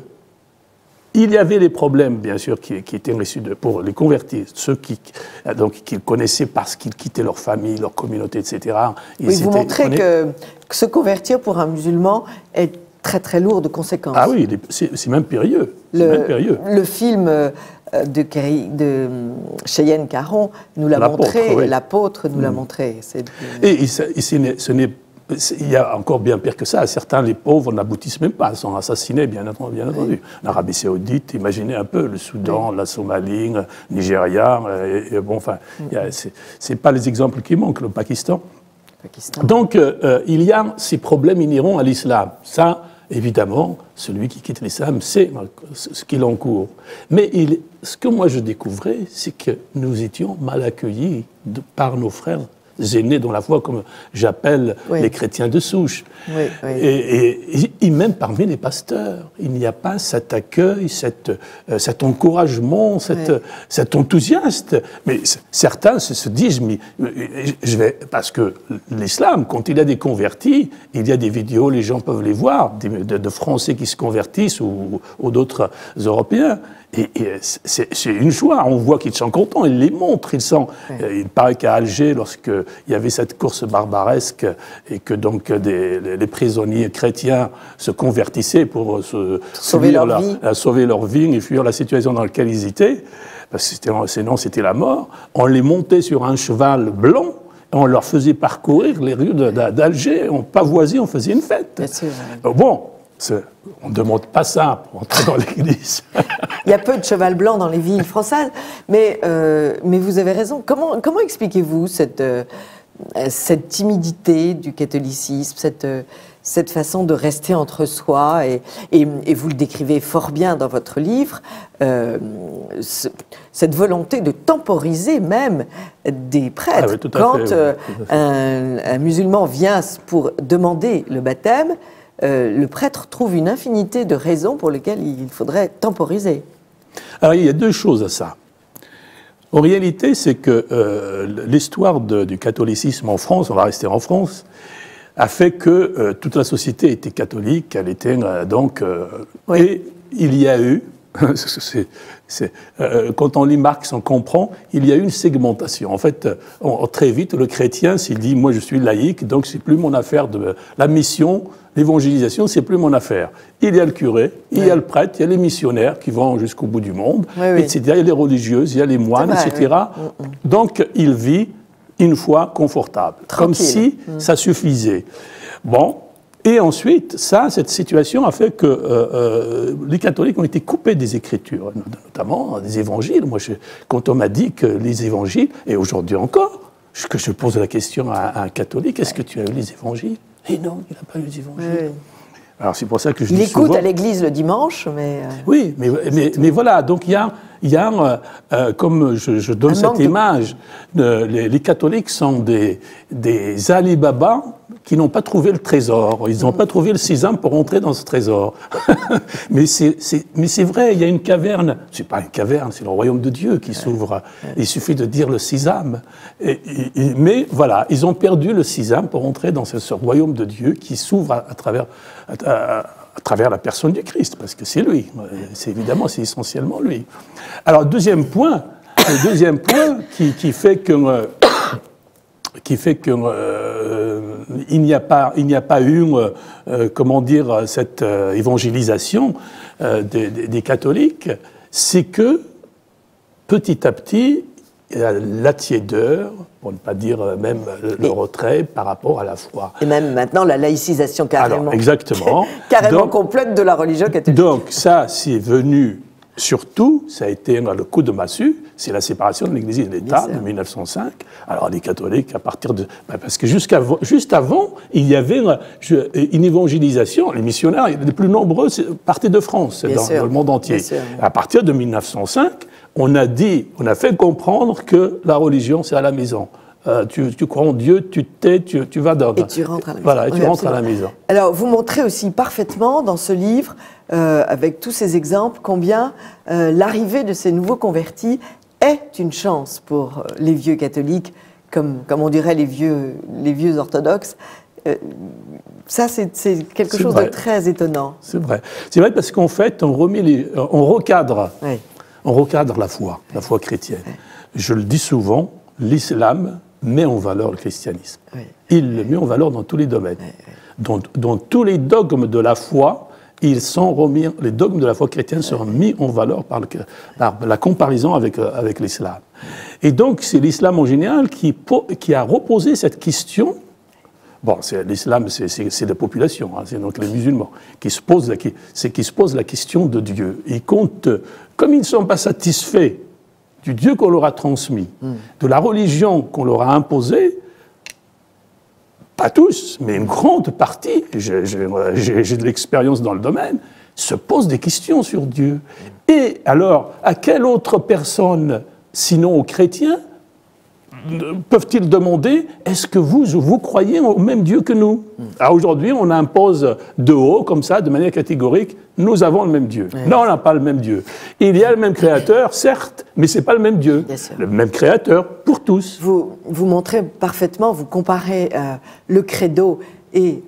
il y avait des problèmes, bien sûr, qui étaient reçus pour les convertis, ceux qu'ils connaissaient parce qu'ils quittaient leur famille, leur communauté, etc. Oui, vous montrez que se convertir pour un musulman est très très lourd de conséquences. Ah oui, c'est même périlleux. Le film de Cheyenne Caron nous l'a montré, l'apôtre nous l'a montré. Et ce n'est il y a encore bien pire que ça. Certains, les pauvres, n'aboutissent même pas, sont assassinés, bien entendu. Oui. L'Arabie Saoudite, imaginez un peu, le Soudan, la Somalie, le Nigeria, bon, enfin, c'est pas les exemples qui manquent, le Pakistan. Donc, il y a ces problèmes inhérents à l'islam. Ça, évidemment, celui qui quitte l'islam sait ce qu'il encourt. Mais ce que moi je découvrais, c'est que nous étions mal accueillis par nos frères aînés dans la foi, comme j'appelle les chrétiens de souche. Et même parmi les pasteurs, il n'y a pas cet accueil, cet encouragement, cet enthousiasme. Mais certains se disent, mais parce que l'islam, quand il y a des convertis, il y a des vidéos, les gens peuvent les voir, de Français qui se convertissent ou d'autres Européens. Et c'est une joie, on voit qu'ils sont contents, ils les montrent, il paraît qu'à Alger, lorsqu'il y avait cette course barbaresque et que donc les prisonniers chrétiens se convertissaient pour sauver leur vie et fuir la situation dans laquelle ils étaient, parce que sinon c'était la mort, on les montait sur un cheval blanc, et on leur faisait parcourir les rues d'Alger, on pavoisait, on faisait une fête. Bon, on ne demande pas ça pour entrer dans l'église. Il y a peu de cheval blanc dans les villes françaises, mais vous avez raison. Comment expliquez-vous cette timidité du catholicisme, cette façon de rester entre soi, et vous le décrivez fort bien dans votre livre, cette volonté de temporiser même des prêtres. Quand un musulman vient pour demander le baptême, le prêtre trouve une infinité de raisons pour lesquelles il faudrait temporiser. Alors, il y a deux choses à ça. En réalité, c'est que l'histoire du catholicisme en France, on va rester en France, a fait que toute la société était catholique, elle était et il y a eu, quand on lit Marx, on comprend, il y a eu une segmentation. En fait, très vite, le chrétien s'il dit « moi je suis laïque, donc c'est plus mon affaire la mission ». L'évangélisation, c'est plus mon affaire. Il y a le curé, il y a le prêtre, il y a les missionnaires qui vont jusqu'au bout du monde, etc. Il y a les religieuses, il y a les moines, etc. Donc, il vit une foi confortable, comme si ça suffisait. Bon, et ensuite, cette situation a fait que les catholiques ont été coupés des Écritures, notamment des évangiles. Moi, quand on m'a dit que les évangiles, et aujourd'hui encore, que je pose la question à un catholique, est-ce que tu as eu les évangiles ? Et non, il n'a pas lu les évangiles. Alors c'est pour ça que je dis souvent... Il écoute à l'église le dimanche, mais... Oui, mais voilà, donc il y a comme je donne cette image, les catholiques sont des Ali Baba qui n'ont pas trouvé le trésor. Ils n'ont pas trouvé le sésame pour entrer dans ce trésor. mais c'est vrai, il y a une caverne. C'est pas une caverne, c'est le royaume de Dieu qui s'ouvre. Il suffit de dire le sésame. Mais voilà, ils ont perdu le sésame pour entrer dans ce royaume de Dieu qui s'ouvre à travers la personne du Christ, parce que c'est lui. C'est essentiellement lui. Alors, le deuxième point qui fait que il n'y a pas eu, comment dire, cette évangélisation des catholiques, c'est que petit à petit, il y a la tiédeur, pour ne pas dire même le retrait par rapport à la foi. Et même maintenant la laïcisation carrément. Alors, exactement. Carrément complète de la religion catholique. Donc ça, c'est venu surtout, ça a été le coup de massue, c'est la séparation de l'Église et de l'État de 1905. Alors les catholiques, à partir de... parce que juste avant, il y avait une évangélisation. Les missionnaires, les plus nombreux, partaient de France, dans le monde entier. À partir de 1905, on a fait comprendre que la religion, c'est à la maison. Tu crois en Dieu, tu tais, tu vas dans... Et tu rentres à la maison. Voilà, et tu rentres à la maison. Alors, vous montrez aussi parfaitement dans ce livre, avec tous ces exemples, combien l'arrivée de ces nouveaux convertis est une chance pour les vieux catholiques, comme on dirait les vieux orthodoxes. Ça, c'est quelque chose de très étonnant. C'est vrai. C'est vrai parce qu'en fait, on recadre la foi chrétienne. Je le dis souvent, l'islam met en valeur le christianisme. Il le met en valeur dans tous les domaines. Dans tous les dogmes de la foi, les dogmes de la foi chrétienne sont mis en valeur par la comparaison avec l'islam. Et donc, c'est l'islam en général qui a reposé cette question. Bon, l'islam, c'est la population, c'est donc les musulmans qui se posent la question de Dieu. Et comme ils ne sont pas satisfaits du Dieu qu'on leur a transmis, de la religion qu'on leur a imposée, pas tous, mais une grande partie, j'ai de l'expérience dans le domaine, se posent des questions sur Dieu. Et alors, à quelle autre personne, sinon aux chrétiens, peuvent-ils demander, est-ce que vous croyez au même Dieu que nous? Alors aujourd'hui, on impose de haut, comme ça, de manière catégorique, nous avons le même Dieu. Non, on n'a pas le même Dieu. Il y a le même Créateur, certes, mais ce n'est pas le même Dieu. Le même Créateur pour tous. Vous montrez parfaitement, vous comparez le credo et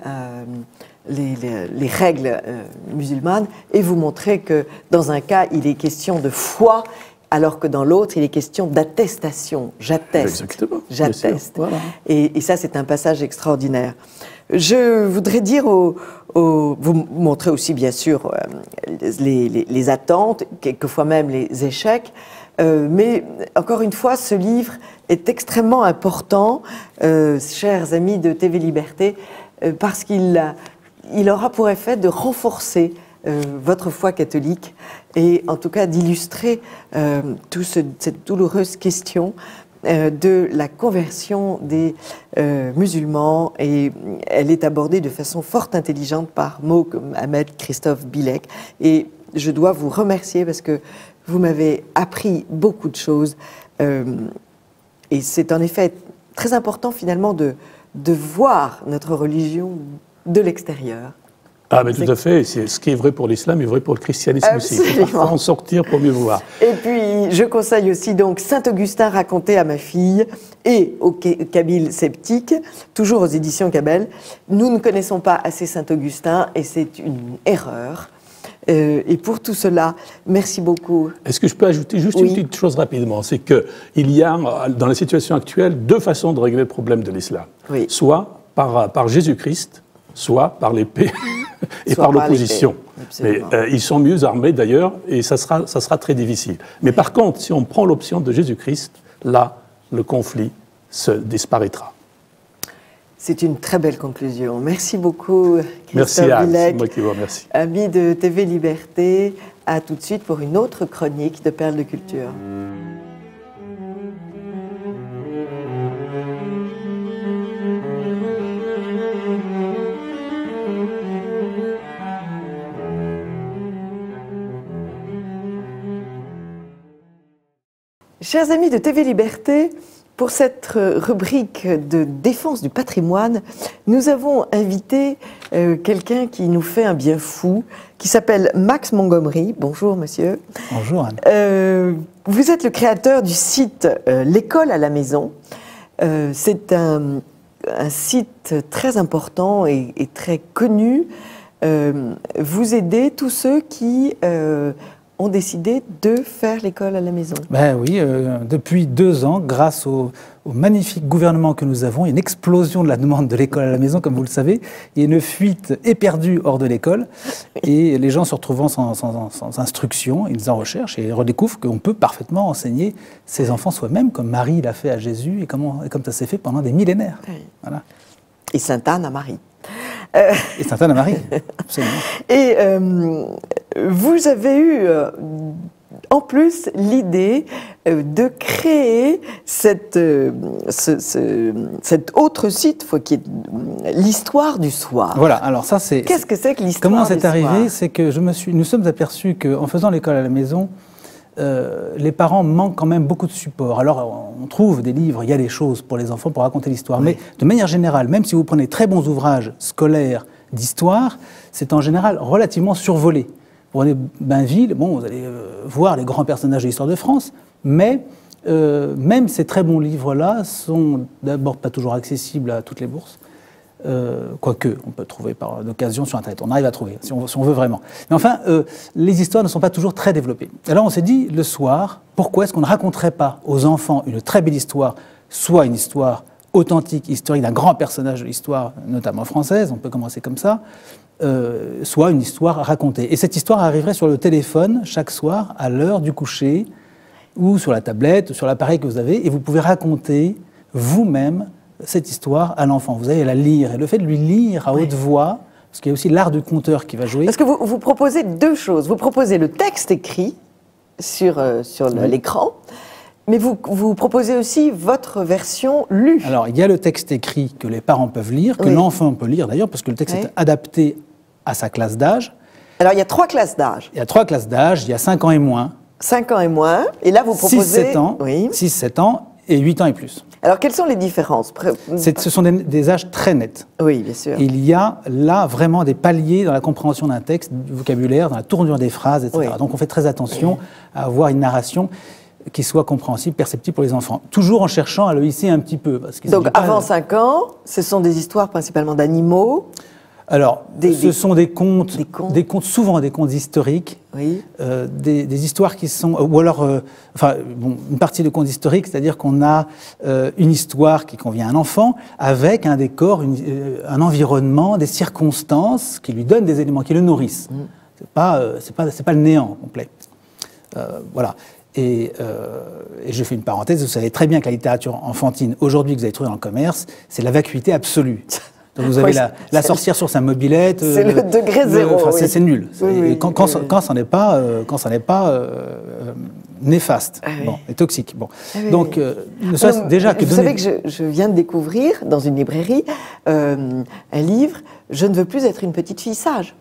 les règles musulmanes, et vous montrez que dans un cas, il est question de foi, alors que dans l'autre, il est question d'attestation. J'atteste. Exactement. J'atteste. Voilà. Et ça, c'est un passage extraordinaire. Je voudrais dire vous montrez aussi, bien sûr, les attentes, quelquefois même les échecs, mais encore une fois, ce livre est extrêmement important, chers amis de TV Liberté, parce qu'il aura pour effet de renforcer votre foi catholique et en tout cas d'illustrer cette douloureuse question de la conversion des musulmans, et elle est abordée de façon fort intelligente par mots comme Ahmed Christophe Bilek, et je dois vous remercier parce que vous m'avez appris beaucoup de choses et c'est en effet très important finalement de voir notre religion de l'extérieur. Ah, mais tout à fait. Ce qui est vrai pour l'islam est vrai pour le christianisme aussi. Il faut parfois en sortir pour mieux voir. Et puis, je conseille aussi donc Saint-Augustin raconté à ma fille et au Kabyle sceptique, toujours aux éditions Cabell. Nous ne connaissons pas assez Saint-Augustin et c'est une erreur. Et pour tout cela, merci beaucoup. Est-ce que je peux ajouter juste une petite chose rapidement? C'est qu'il y a, dans la situation actuelle, deux façons de régler le problème de l'islam. Soit par Jésus-Christ, soit par l'épée et par l'opposition. Mais ils sont mieux armés d'ailleurs, et ça sera très difficile. Mais par contre, si on prend l'option de Jésus-Christ, là, le conflit se disparaîtra. C'est une très belle conclusion. Merci beaucoup, Christophe Merci Anne, Bilek. c'est moi qui vous remercie. Amis de TV Liberté, à tout de suite pour une autre chronique de Perles de Culture. Chers amis de TV Liberté, pour cette rubrique de défense du patrimoine, nous avons invité quelqu'un qui nous fait un bien fou, qui s'appelle Max Montgomery. Bonjour, monsieur. Bonjour, Anne. Vous êtes le créateur du site L'école à la maison. C'est un site très important et très connu. Vous aidez tous ceux qui ont décidé de faire l'école à la maison. Ben oui, depuis 2 ans, grâce au magnifique gouvernement que nous avons, il y a une explosion de la demande de l'école à la maison, comme vous le savez. Il y a une fuite éperdue hors de l'école. Et les gens se retrouvant sans instruction, ils en recherchent et redécouvrent qu'on peut parfaitement enseigner ses enfants soi-même, comme Marie l'a fait à Jésus et comme ça s'est fait pendant des millénaires. Oui. Voilà. Et Sainte Anne à Marie. Et Sainte Anne à Marie, absolument. Et vous avez eu, en plus, l'idée de créer cet autre site, qui est l'Histoire du soir. Voilà, alors ça c'est... Qu'est-ce que c'est que l'Histoire du soir? Comment c'est arrivé? C'est que nous sommes aperçus qu'en faisant l'école à la maison, les parents manquent quand même beaucoup de support. Alors, on trouve des livres, il y a des choses pour les enfants pour raconter l'histoire. Oui. Mais de manière générale, même si vous prenez très bons ouvrages scolaires d'histoire, c'est en général relativement survolé. Vous prenez Bainville, bon, vous allez voir les grands personnages de l'histoire de France, mais même ces très bons livres-là sont d'abord pas toujours accessibles à toutes les bourses. Quoique, on peut trouver par d'occasion sur Internet. On arrive à trouver, si on veut vraiment. Mais enfin, les histoires ne sont pas toujours très développées. Alors on s'est dit, le soir, pourquoi est-ce qu'on ne raconterait pas aux enfants une très belle histoire, soit une histoire authentique, historique, d'un grand personnage de l'histoire, notamment française, on peut commencer comme ça, soit une histoire racontée. Et cette histoire arriverait sur le téléphone, chaque soir, à l'heure du coucher, ou sur la tablette, ou sur l'appareil que vous avez, et vous pouvez raconter vous-même cette histoire à l'enfant. Vous allez la lire. Et le fait de lui lire à haute voix, parce qu'il y a aussi l'art du conteur qui va jouer. Parce que vous proposez deux choses. Vous proposez le texte écrit sur l'écran, mais vous proposez aussi votre version lue. Alors, il y a le texte écrit que les parents peuvent lire, que l'enfant peut lire d'ailleurs, parce que le texte est adapté à sa classe d'âge. Alors, il y a 3 classes d'âge. Il y a 3 classes d'âge. Il y a 5 ans et moins. 5 ans et moins. Et là, vous proposez... 6-7 ans, 6-7 ans et 8 ans et plus. Alors, quelles sont les différences? Ce sont des âges très nets. Oui, bien sûr. Il y a là vraiment des paliers dans la compréhension d'un texte, du vocabulaire, dans la tournure des phrases, etc. Oui. Donc on fait très attention à avoir une narration qui soit compréhensible, perceptible pour les enfants. Toujours en cherchant à le hisser un petit peu. Parce que donc avant 5 ans, ce sont des histoires principalement d'animaux. Alors, ce sont des contes, souvent des contes historiques, oui. Des histoires qui sont, ou alors, une partie de contes historiques, c'est-à-dire qu'on a une histoire qui convient à un enfant avec un décor, un environnement, des circonstances qui lui donnent des éléments, qui le nourrissent. C'est pas le néant complet. Voilà. Et je fais une parenthèse, vous savez très bien que la littérature enfantine, aujourd'hui, que vous allez trouver dans le commerce, c'est la vacuité absolue. Donc vous avez la sorcière sur sa mobilette. C'est le degré zéro. Oui. C'est nul. Quand ça n'est pas, néfaste et toxique. Bon. Donc, déjà que vous savez que je viens de découvrir dans une librairie un livre « Je ne veux plus être une petite fille sage ».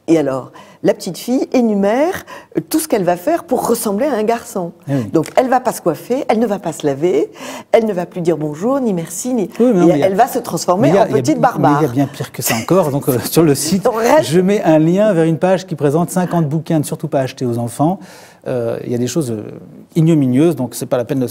Et alors, la petite fille énumère tout ce qu'elle va faire pour ressembler à un garçon. Oui. Donc, elle ne va pas se coiffer, elle ne va pas se laver, elle ne va plus dire bonjour, ni merci, ni... elle va se transformer en petite barbare. Mais il y a bien pire que ça encore. Donc, sur le site, je mets un lien vers une page qui présente 50 bouquins ne surtout pas acheter aux enfants. Il y a des choses ignominieuses, donc c'est pas la peine de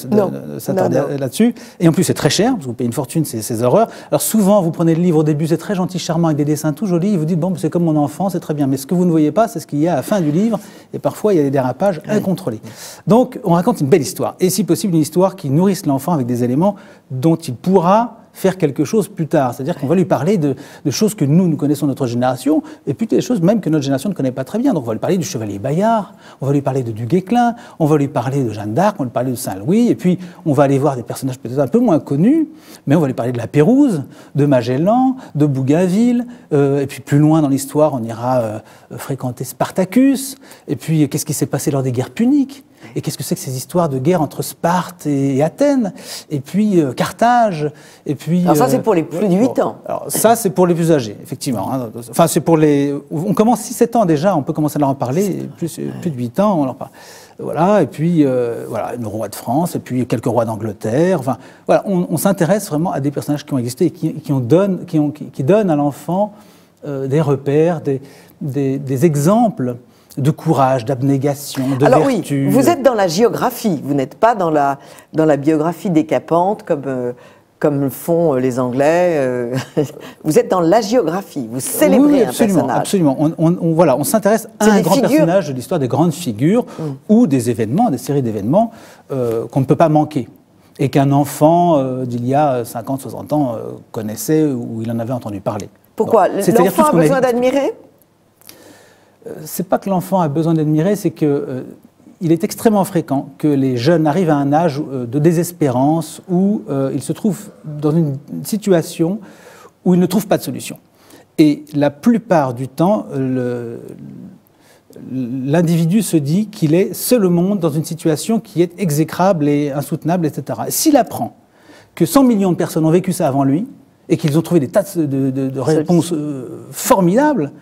s'attarder là-dessus. Et en plus, c'est très cher, parce que vous payez une fortune, ces horreurs. Alors souvent, vous prenez le livre au début, c'est très gentil, charmant, avec des dessins tout jolis, et vous dites, bon, c'est comme mon enfant, c'est très bien. Mais ce que vous ne voyez pas, c'est ce qu'il y a à la fin du livre, et parfois, il y a des dérapages incontrôlés. Donc, on raconte une belle histoire, et si possible, une histoire qui nourrisse l'enfant avec des éléments dont il pourra faire quelque chose plus tard. C'est-à-dire qu'on va lui parler de choses que nous connaissons notre génération, et puis des choses même que notre génération ne connaît pas très bien. Donc on va lui parler du chevalier Bayard, on va lui parler de Du Guesclin, on va lui parler de Jeanne d'Arc, on va lui parler de Saint-Louis, et puis on va aller voir des personnages peut-être un peu moins connus, mais on va lui parler de la Pérouse, de Magellan, de Bougainville, et puis plus loin dans l'histoire, on ira fréquenter Spartacus, et puis qu'est-ce qui s'est passé lors des guerres puniques? Et qu'est-ce que c'est que ces histoires de guerre entre Sparte et Athènes, et puis Carthage, et puis... Alors ça, c'est pour les plus de 8 ans. Alors ça, c'est pour les plus âgés, effectivement. Hein. Enfin, c'est pour les... On commence 6-7 ans déjà, on peut commencer à leur en parler, plus de 8 ans, on leur parle. Voilà, et puis, voilà, le roi de France, et puis quelques rois d'Angleterre. Enfin, voilà, on s'intéresse vraiment à des personnages qui ont existé et qui donnent à l'enfant des repères, des exemples de courage, d'abnégation, de alors vertu. Oui, vous êtes dans la géographie, vous n'êtes pas dans la biographie décapante comme font les Anglais. Vous êtes dans la géographie, vous célébrez un personnage. Absolument, on s'intéresse à un grand personnage de l'histoire, des grandes figures ou des événements, des séries d'événements qu'on ne peut pas manquer et qu'un enfant d'il y a 50, 60 ans connaissait ou il en avait entendu parler. Pourquoi? L'enfant a besoin d'admirer? C'est pas que l'enfant a besoin d'admirer, c'est que il est extrêmement fréquent que les jeunes arrivent à un âge de désespérance où ils se trouvent dans une situation où ils ne trouvent pas de solution. Et la plupart du temps, l'individu se dit qu'il est seul au monde dans une situation qui est exécrable et insoutenable, etc. S'il apprend que 100 millions de personnes ont vécu ça avant lui et qu'ils ont trouvé des tas de réponses formidables,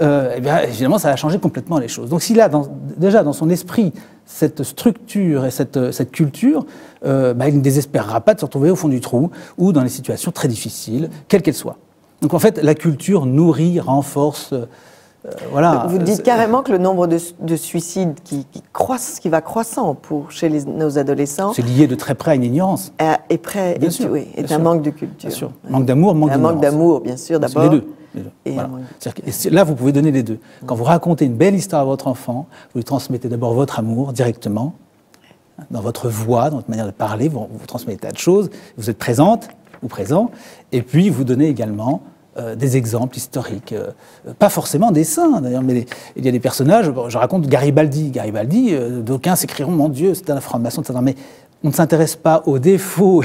eh bien, évidemment, ça va changer complètement les choses. Donc s'il a déjà dans son esprit cette structure et cette culture, il ne désespérera pas de se retrouver au fond du trou ou dans des situations très difficiles, quelles qu'elles soient. Donc en fait, la culture nourrit, renforce... voilà. Vous dites carrément que le nombre de suicides qui va croissant chez nos adolescents... C'est lié de très près à une ignorance. Est un manque de culture. Bien sûr. Manque d'amour, manque d'ignorance. Un manque d'amour, bien sûr, d'abord. Les deux. Voilà. Là, vous pouvez donner les deux. Quand vous racontez une belle histoire à votre enfant, vous lui transmettez d'abord votre amour directement, dans votre voix, dans votre manière de parler, vous transmettez des tas de choses, vous êtes présente ou présent, et puis vous donnez également des exemples historiques, pas forcément des saints d'ailleurs, mais il y a des personnages, je raconte Garibaldi, d'aucuns s'écrieront, mon Dieu, c'est un franc-maçon, etc. Mais on ne s'intéresse pas aux défauts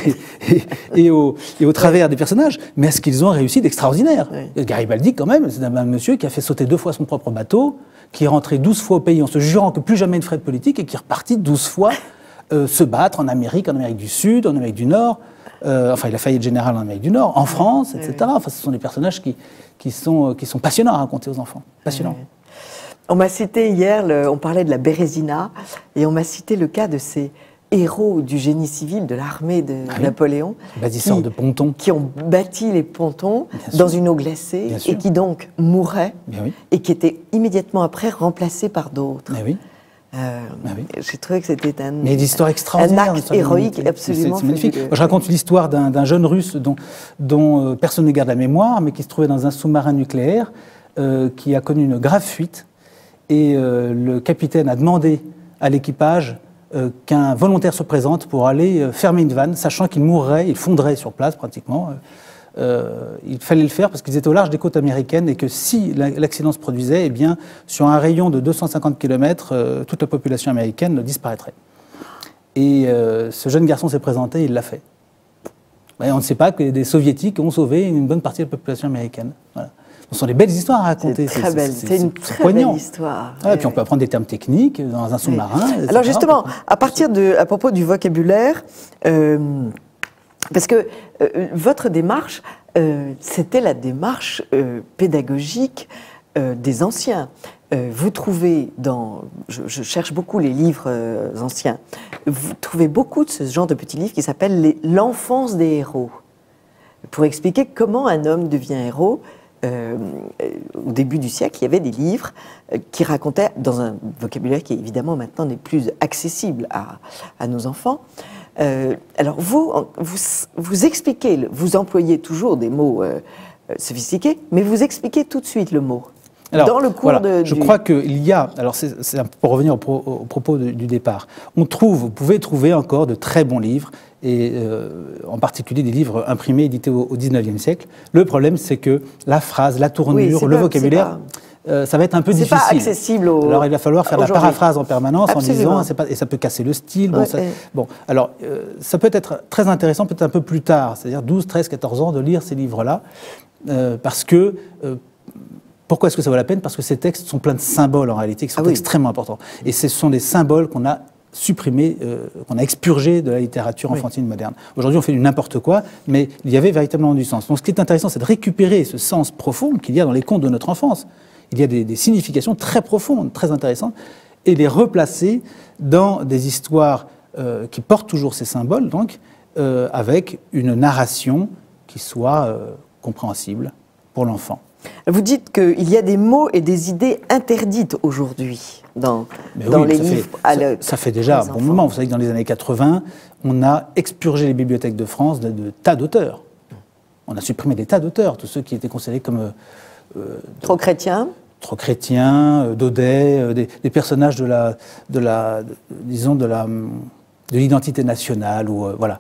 et aux travers des personnages, mais à ce qu'ils ont réussi d'extraordinaire. Oui. Garibaldi, quand même, c'est un monsieur qui a fait sauter 2 fois son propre bateau, qui est rentré 12 fois au pays en se jurant que plus jamais il ne ferait de politique, et qui est reparti 12 fois se battre en Amérique du Sud, en Amérique du Nord, enfin il a failli être général en Amérique du Nord, en France, etc. Oui. Enfin, ce sont des personnages qui sont passionnants à raconter aux enfants. Passionnants. Oui. On m'a cité hier, on parlait de la Bérésina, et on m'a cité le cas de ces héros du génie civil de l'armée de Napoléon, bâtisseurs de pontons, qui ont bâti les pontons dans une eau glacée et qui donc mouraient et qui étaient immédiatement après remplacés par d'autres. J'ai trouvé que c'était un acte héroïque absolument magnifique. Moi, je raconte l'histoire d'un jeune Russe dont personne ne garde la mémoire, mais qui se trouvait dans un sous-marin nucléaire qui a connu une grave fuite. Et le capitaine a demandé à l'équipage qu'un volontaire se présente pour aller fermer une vanne, sachant qu'il mourrait, il fondrait sur place pratiquement. Il fallait le faire parce qu'ils étaient au large des côtes américaines et que si l'accident se produisait, eh bien, sur un rayon de 250 km, toute la population américaine disparaîtrait. Et ce jeune garçon s'est présenté, il l'a fait. Et on ne sait pas que des soviétiques ont sauvé une bonne partie de la population américaine. Voilà. Ce sont des belles histoires à raconter. C'est très belle, c'est une très belle histoire. Et puis on peut apprendre des termes techniques dans un sous-marin. Alors justement, à propos du vocabulaire, parce que votre démarche, c'était la démarche pédagogique des anciens. Vous trouvez je cherche beaucoup les livres anciens, vous trouvez beaucoup de ce genre de petits livres qui s'appellent l'enfance des héros, pour expliquer comment un homme devient héros. Au début du siècle, il y avait des livres qui racontaient, dans un vocabulaire qui évidemment maintenant n'est plus accessible à nos enfants. Alors vous expliquez, vous employez toujours des mots sophistiqués, mais vous expliquez tout de suite le mot. Alors, dans le cours je crois qu'il y a, alors c'est pour revenir au propos du départ, vous pouvez trouver encore de très bons livres, et en particulier des livres imprimés, édités au XIXe siècle. Le problème, c'est que la phrase, la tournure, le vocabulaire, ça va être un peu difficile. C'est pas accessible Alors il va falloir faire de la paraphrase en permanence. Absolument. En disant, et ça peut casser le style. Alors ça peut être très intéressant, peut-être un peu plus tard, c'est-à-dire 12, 13, 14 ans, de lire ces livres-là, parce que... Pourquoi est-ce que ça vaut la peine? Parce que ces textes sont pleins de symboles, en réalité, qui sont extrêmement importants. Et ce sont des symboles qu'on a supprimés, qu'on a expurgés de la littérature enfantine moderne. Aujourd'hui, on fait du n'importe quoi, mais il y avait véritablement du sens. Donc ce qui est intéressant, c'est de récupérer ce sens profond qu'il y a dans les contes de notre enfance. Il y a des significations très profondes, très intéressantes, et les replacer dans des histoires qui portent toujours ces symboles, donc, avec une narration qui soit compréhensible pour l'enfant. Vous dites qu'il y a des mots et des idées interdites aujourd'hui dans les livres. Ça fait déjà un bon moment. Vous savez que dans les années 80, on a expurgé les bibliothèques de France de tas d'auteurs. On a supprimé des tas d'auteurs, tous ceux qui étaient considérés comme... trop chrétiens. Trop chrétiens, Daudet, des personnages de l'identité nationale. Voilà.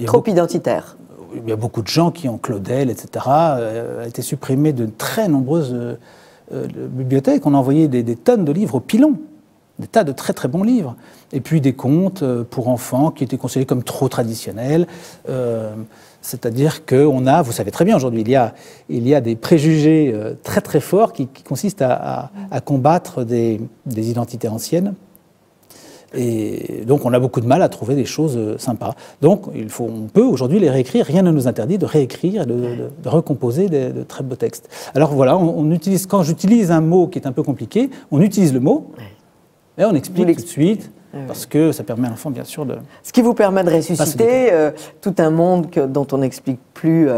Trop identitaires. Il y a beaucoup de gens qui ont Claudel, etc., a été supprimé de très nombreuses bibliothèques. On a envoyé des tonnes de livres au pilon, des tas de très très bons livres. Et puis des contes pour enfants qui étaient considérés comme trop traditionnels. C'est-à-dire qu'on a, vous savez très bien aujourd'hui, il y a des préjugés très très forts qui consistent à combattre des identités anciennes. Et donc on a beaucoup de mal à trouver des choses sympas. Donc on peut aujourd'hui les réécrire, rien ne nous interdit de réécrire, de recomposer de très beaux textes. Alors voilà, quand j'utilise un mot qui est un peu compliqué, on utilise le mot, et on explique tout de suite, parce que ça permet à l'enfant bien sûr de... Ce qui vous permet de ressusciter tout un monde dont on n'explique plus...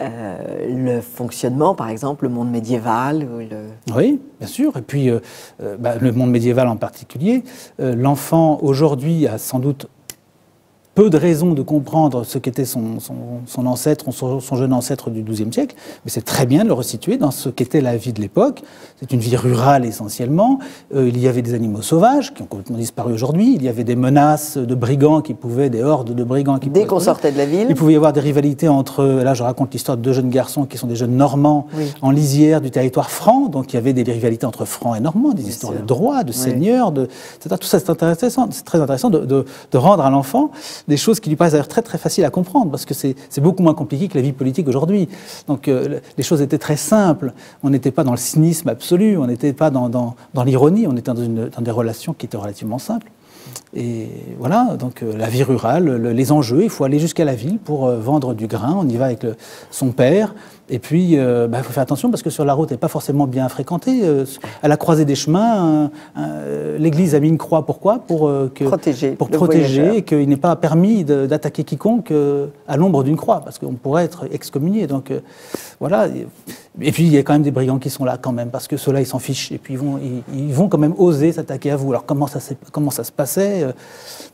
le fonctionnement, par exemple, le monde médiéval. Oui, bien sûr. Et puis, le monde médiéval en particulier. L'enfant, aujourd'hui, a sans doute peu de raisons de comprendre ce qu'était son ancêtre, son jeune ancêtre du XIIe siècle, mais c'est très bien de le resituer dans ce qu'était la vie de l'époque. C'est une vie rurale essentiellement. Il y avait des animaux sauvages qui ont complètement disparu aujourd'hui. Il y avait des menaces de brigands des hordes de brigands qui dès qu'on sortait de la ville. Il pouvait y avoir des rivalités entre, là je raconte l'histoire de deux jeunes garçons qui sont des jeunes Normands en lisière du territoire franc, donc il y avait des rivalités entre Francs et Normands, des histoires de droits, de seigneurs, etc. Tout ça c'est intéressant, c'est très intéressant de rendre à l'enfant des choses qui lui paraissent d'ailleurs très très faciles à comprendre, parce que c'est beaucoup moins compliqué que la vie politique aujourd'hui. Donc les choses étaient très simples, on n'était pas dans le cynisme absolu, on n'était pas dans l'ironie, on était dans des relations qui étaient relativement simples. Et voilà, donc la vie rurale, les enjeux, il faut aller jusqu'à la ville pour vendre du grain. On y va avec son père. Et puis, il faut faire attention parce que sur la route, elle n'est pas forcément bien fréquentée. À la croisée des chemins, l'Église a mis une croix. Pourquoi ? Pour protéger et qu'il n'est pas permis d'attaquer quiconque à l'ombre d'une croix, parce qu'on pourrait être excommunié. Donc voilà. Et puis, il y a quand même des brigands qui sont là quand même, parce que ceux-là, ils s'en fichent. Et puis, ils vont quand même oser s'attaquer à vous. Alors, comment ça se passait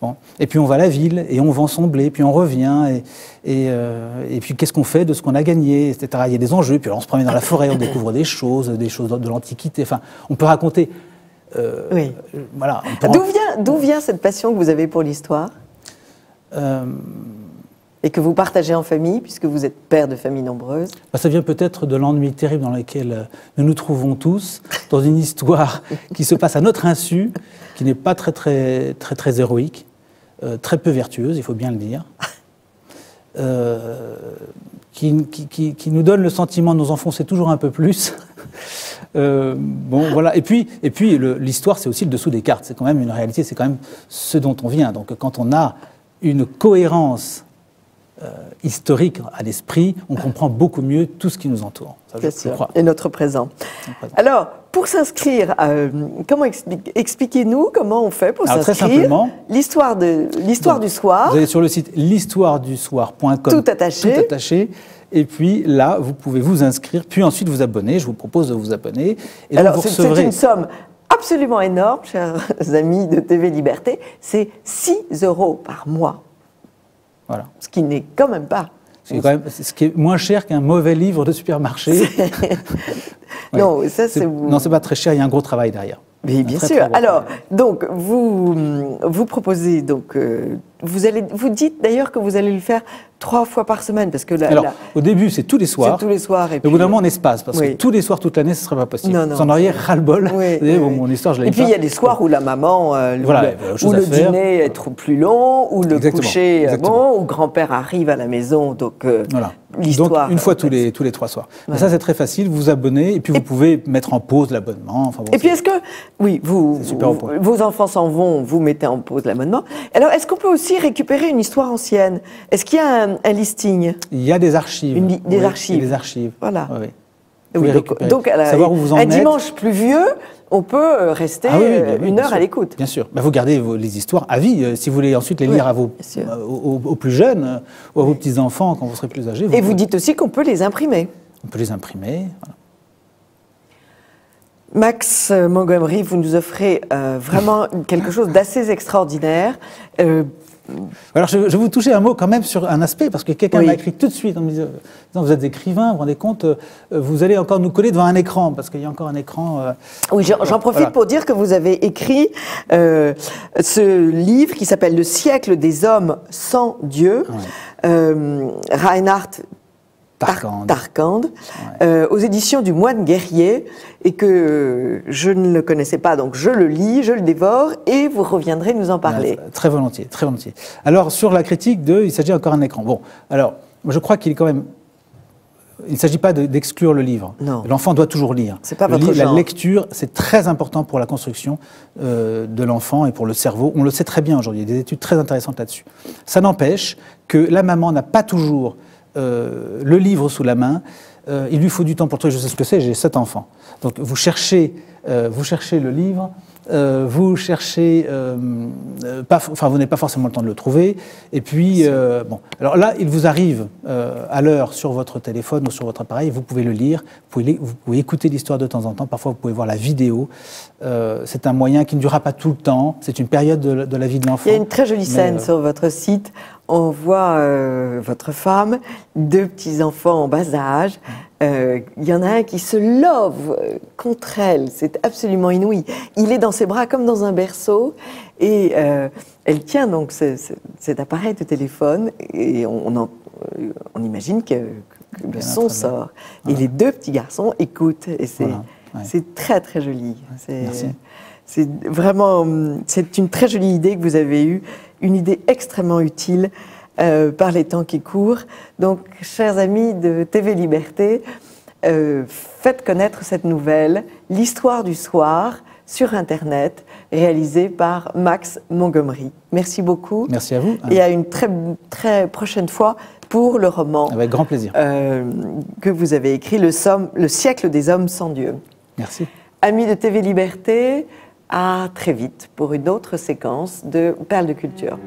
bon. Et puis, on va à la ville et on vend son blé, puis on revient. Et puis, qu'est-ce qu'on fait de ce qu'on a gagné, etc. Il y a des enjeux. Puis, alors, on se promène dans la forêt, on découvre des choses de l'Antiquité. Enfin, on peut raconter. Oui. Voilà. D'où vient cette passion que vous avez pour l'histoire et que vous partagez en famille, puisque vous êtes père de famille nombreuse? Ça vient peut-être de l'ennui terrible dans lequel nous nous trouvons tous, dans une histoire qui se passe à notre insu, qui n'est pas très héroïque, très peu vertueuse, il faut bien le dire, qui nous donne le sentiment de nous enfoncer toujours un peu plus. Bon, voilà. Et puis l'histoire, c'est aussi le dessous des cartes. C'est quand même une réalité, c'est quand même ce dont on vient. Donc, quand on a une cohérence historique à l'esprit, on comprend beaucoup mieux tout ce qui nous entoure. Ça, je crois. Et notre présent. Alors, pour s'inscrire, expliquez-nous comment on fait pour s'inscrire. Très simplement, l'histoire du soir. Vous allez sur le site l'histoiredusoir.com. Tout attaché. Et puis là, vous pouvez vous inscrire, puis ensuite vous abonner. Je vous propose de vous abonner. Et alors, c'est une somme absolument énorme, chers amis de TV Liberté. C'est 6 € par mois. Voilà. Ce qui n'est quand même pas. Ce qui est moins cher qu'un mauvais livre de supermarché. Non, ça c'est vous. Non, c'est pas très cher. Il y a un gros travail derrière. Mais bien sûr. Alors, donc vous proposez donc vous dites d'ailleurs que vous allez le faire 3 fois par semaine parce que au début c'est tous les soirs. C'est tous les soirs. Et puis, au bout d'un moment on espace parce que tous les soirs toute l'année ce serait pas possible. Non. Vous en auriez ras-le-bol. Mon histoire je l'ai. Et puis il y a des soirs où la maman, où le dîner est trop plus long, où le coucher bon, où grand-père arrive à la maison, donc l'histoire. Donc une fois tous les 3 soirs. Mais ça c'est très facile. Vous vous abonnez et puis vous pouvez mettre en pause l'abonnement. Enfin, et puis est-ce que vos enfants s'en vont, vous mettez en pause l'abonnement. Alors est-ce qu'on peut aussi récupérer une histoire ancienne? Est-ce qu'il y a un listing? Il y a des archives. Des archives. Voilà. Donc savoir où vous en êtes. Un dimanche pluvieux, on peut rester une heure à l'écoute. Bien sûr. Vous gardez les histoires à vie. Si vous voulez ensuite les lire aux plus jeunes ou à vos petits-enfants quand vous serez plus âgés. Vous dites aussi qu'on peut les imprimer. On peut les imprimer. Voilà. Max Montgomery, vous nous offrez vraiment quelque chose d'assez extraordinaire. Alors, je vais vous toucher un mot quand même sur un aspect, parce que quelqu'un m'a écrit tout de suite en me disant vous êtes écrivain, vous vous rendez compte, vous allez encore nous coller devant un écran, parce qu'il y a encore un écran... Oui, j'en profite pour dire que vous avez écrit ce livre qui s'appelle « Le siècle des hommes sans Dieu », Reinhard Tarkand, aux éditions du Moine Guerrier, et que je ne le connaissais pas, donc je le lis, je le dévore, et vous reviendrez nous en parler. Très volontiers, très volontiers. Alors, sur la critique il s'agit encore d'un écran. Bon, alors, je crois qu'il est quand même... Il ne s'agit pas d'exclure le livre. Non. L'enfant doit toujours lire. C'est pas votre genre. La lecture, c'est très important pour la construction de l'enfant et pour le cerveau. On le sait très bien aujourd'hui, il y a des études très intéressantes là-dessus. Ça n'empêche que la maman n'a pas toujours le livre sous la main, il lui faut du temps pour trouver, je sais ce que c'est, j'ai 7 enfants. Donc vous cherchez le livre, vous cherchez, vous n'avez pas forcément le temps de le trouver, et puis, alors là, il vous arrive à l'heure sur votre téléphone ou sur votre appareil, vous pouvez le lire, vous pouvez écouter l'histoire de temps en temps, parfois vous pouvez voir la vidéo, c'est un moyen qui ne durera pas tout le temps, c'est une période de la vie de l'enfant. Il y a une très jolie scène sur votre site. On voit votre femme, 2 petits-enfants en bas âge. Il y en a un qui se love contre elle. C'est absolument inouï. Il est dans ses bras comme dans un berceau. Et elle tient donc cet appareil de téléphone. Et on imagine que le son sort. Voilà. Et les 2 petits garçons écoutent. Et c'est très, très joli. C'est vraiment... C'est une très jolie idée que vous avez eue. Une idée extrêmement utile par les temps qui courent. Donc, chers amis de TV Liberté, faites connaître cette nouvelle, l'histoire du soir, sur Internet. réalisé par Max Montgomery. Merci beaucoup. Merci à vous. Et à une très prochaine fois pour le roman. Avec grand plaisir. Que vous avez écrit, Le siècle des hommes sans Dieu. Merci. Amis de TV Liberté, à très vite pour une autre séquence de Perles de Culture.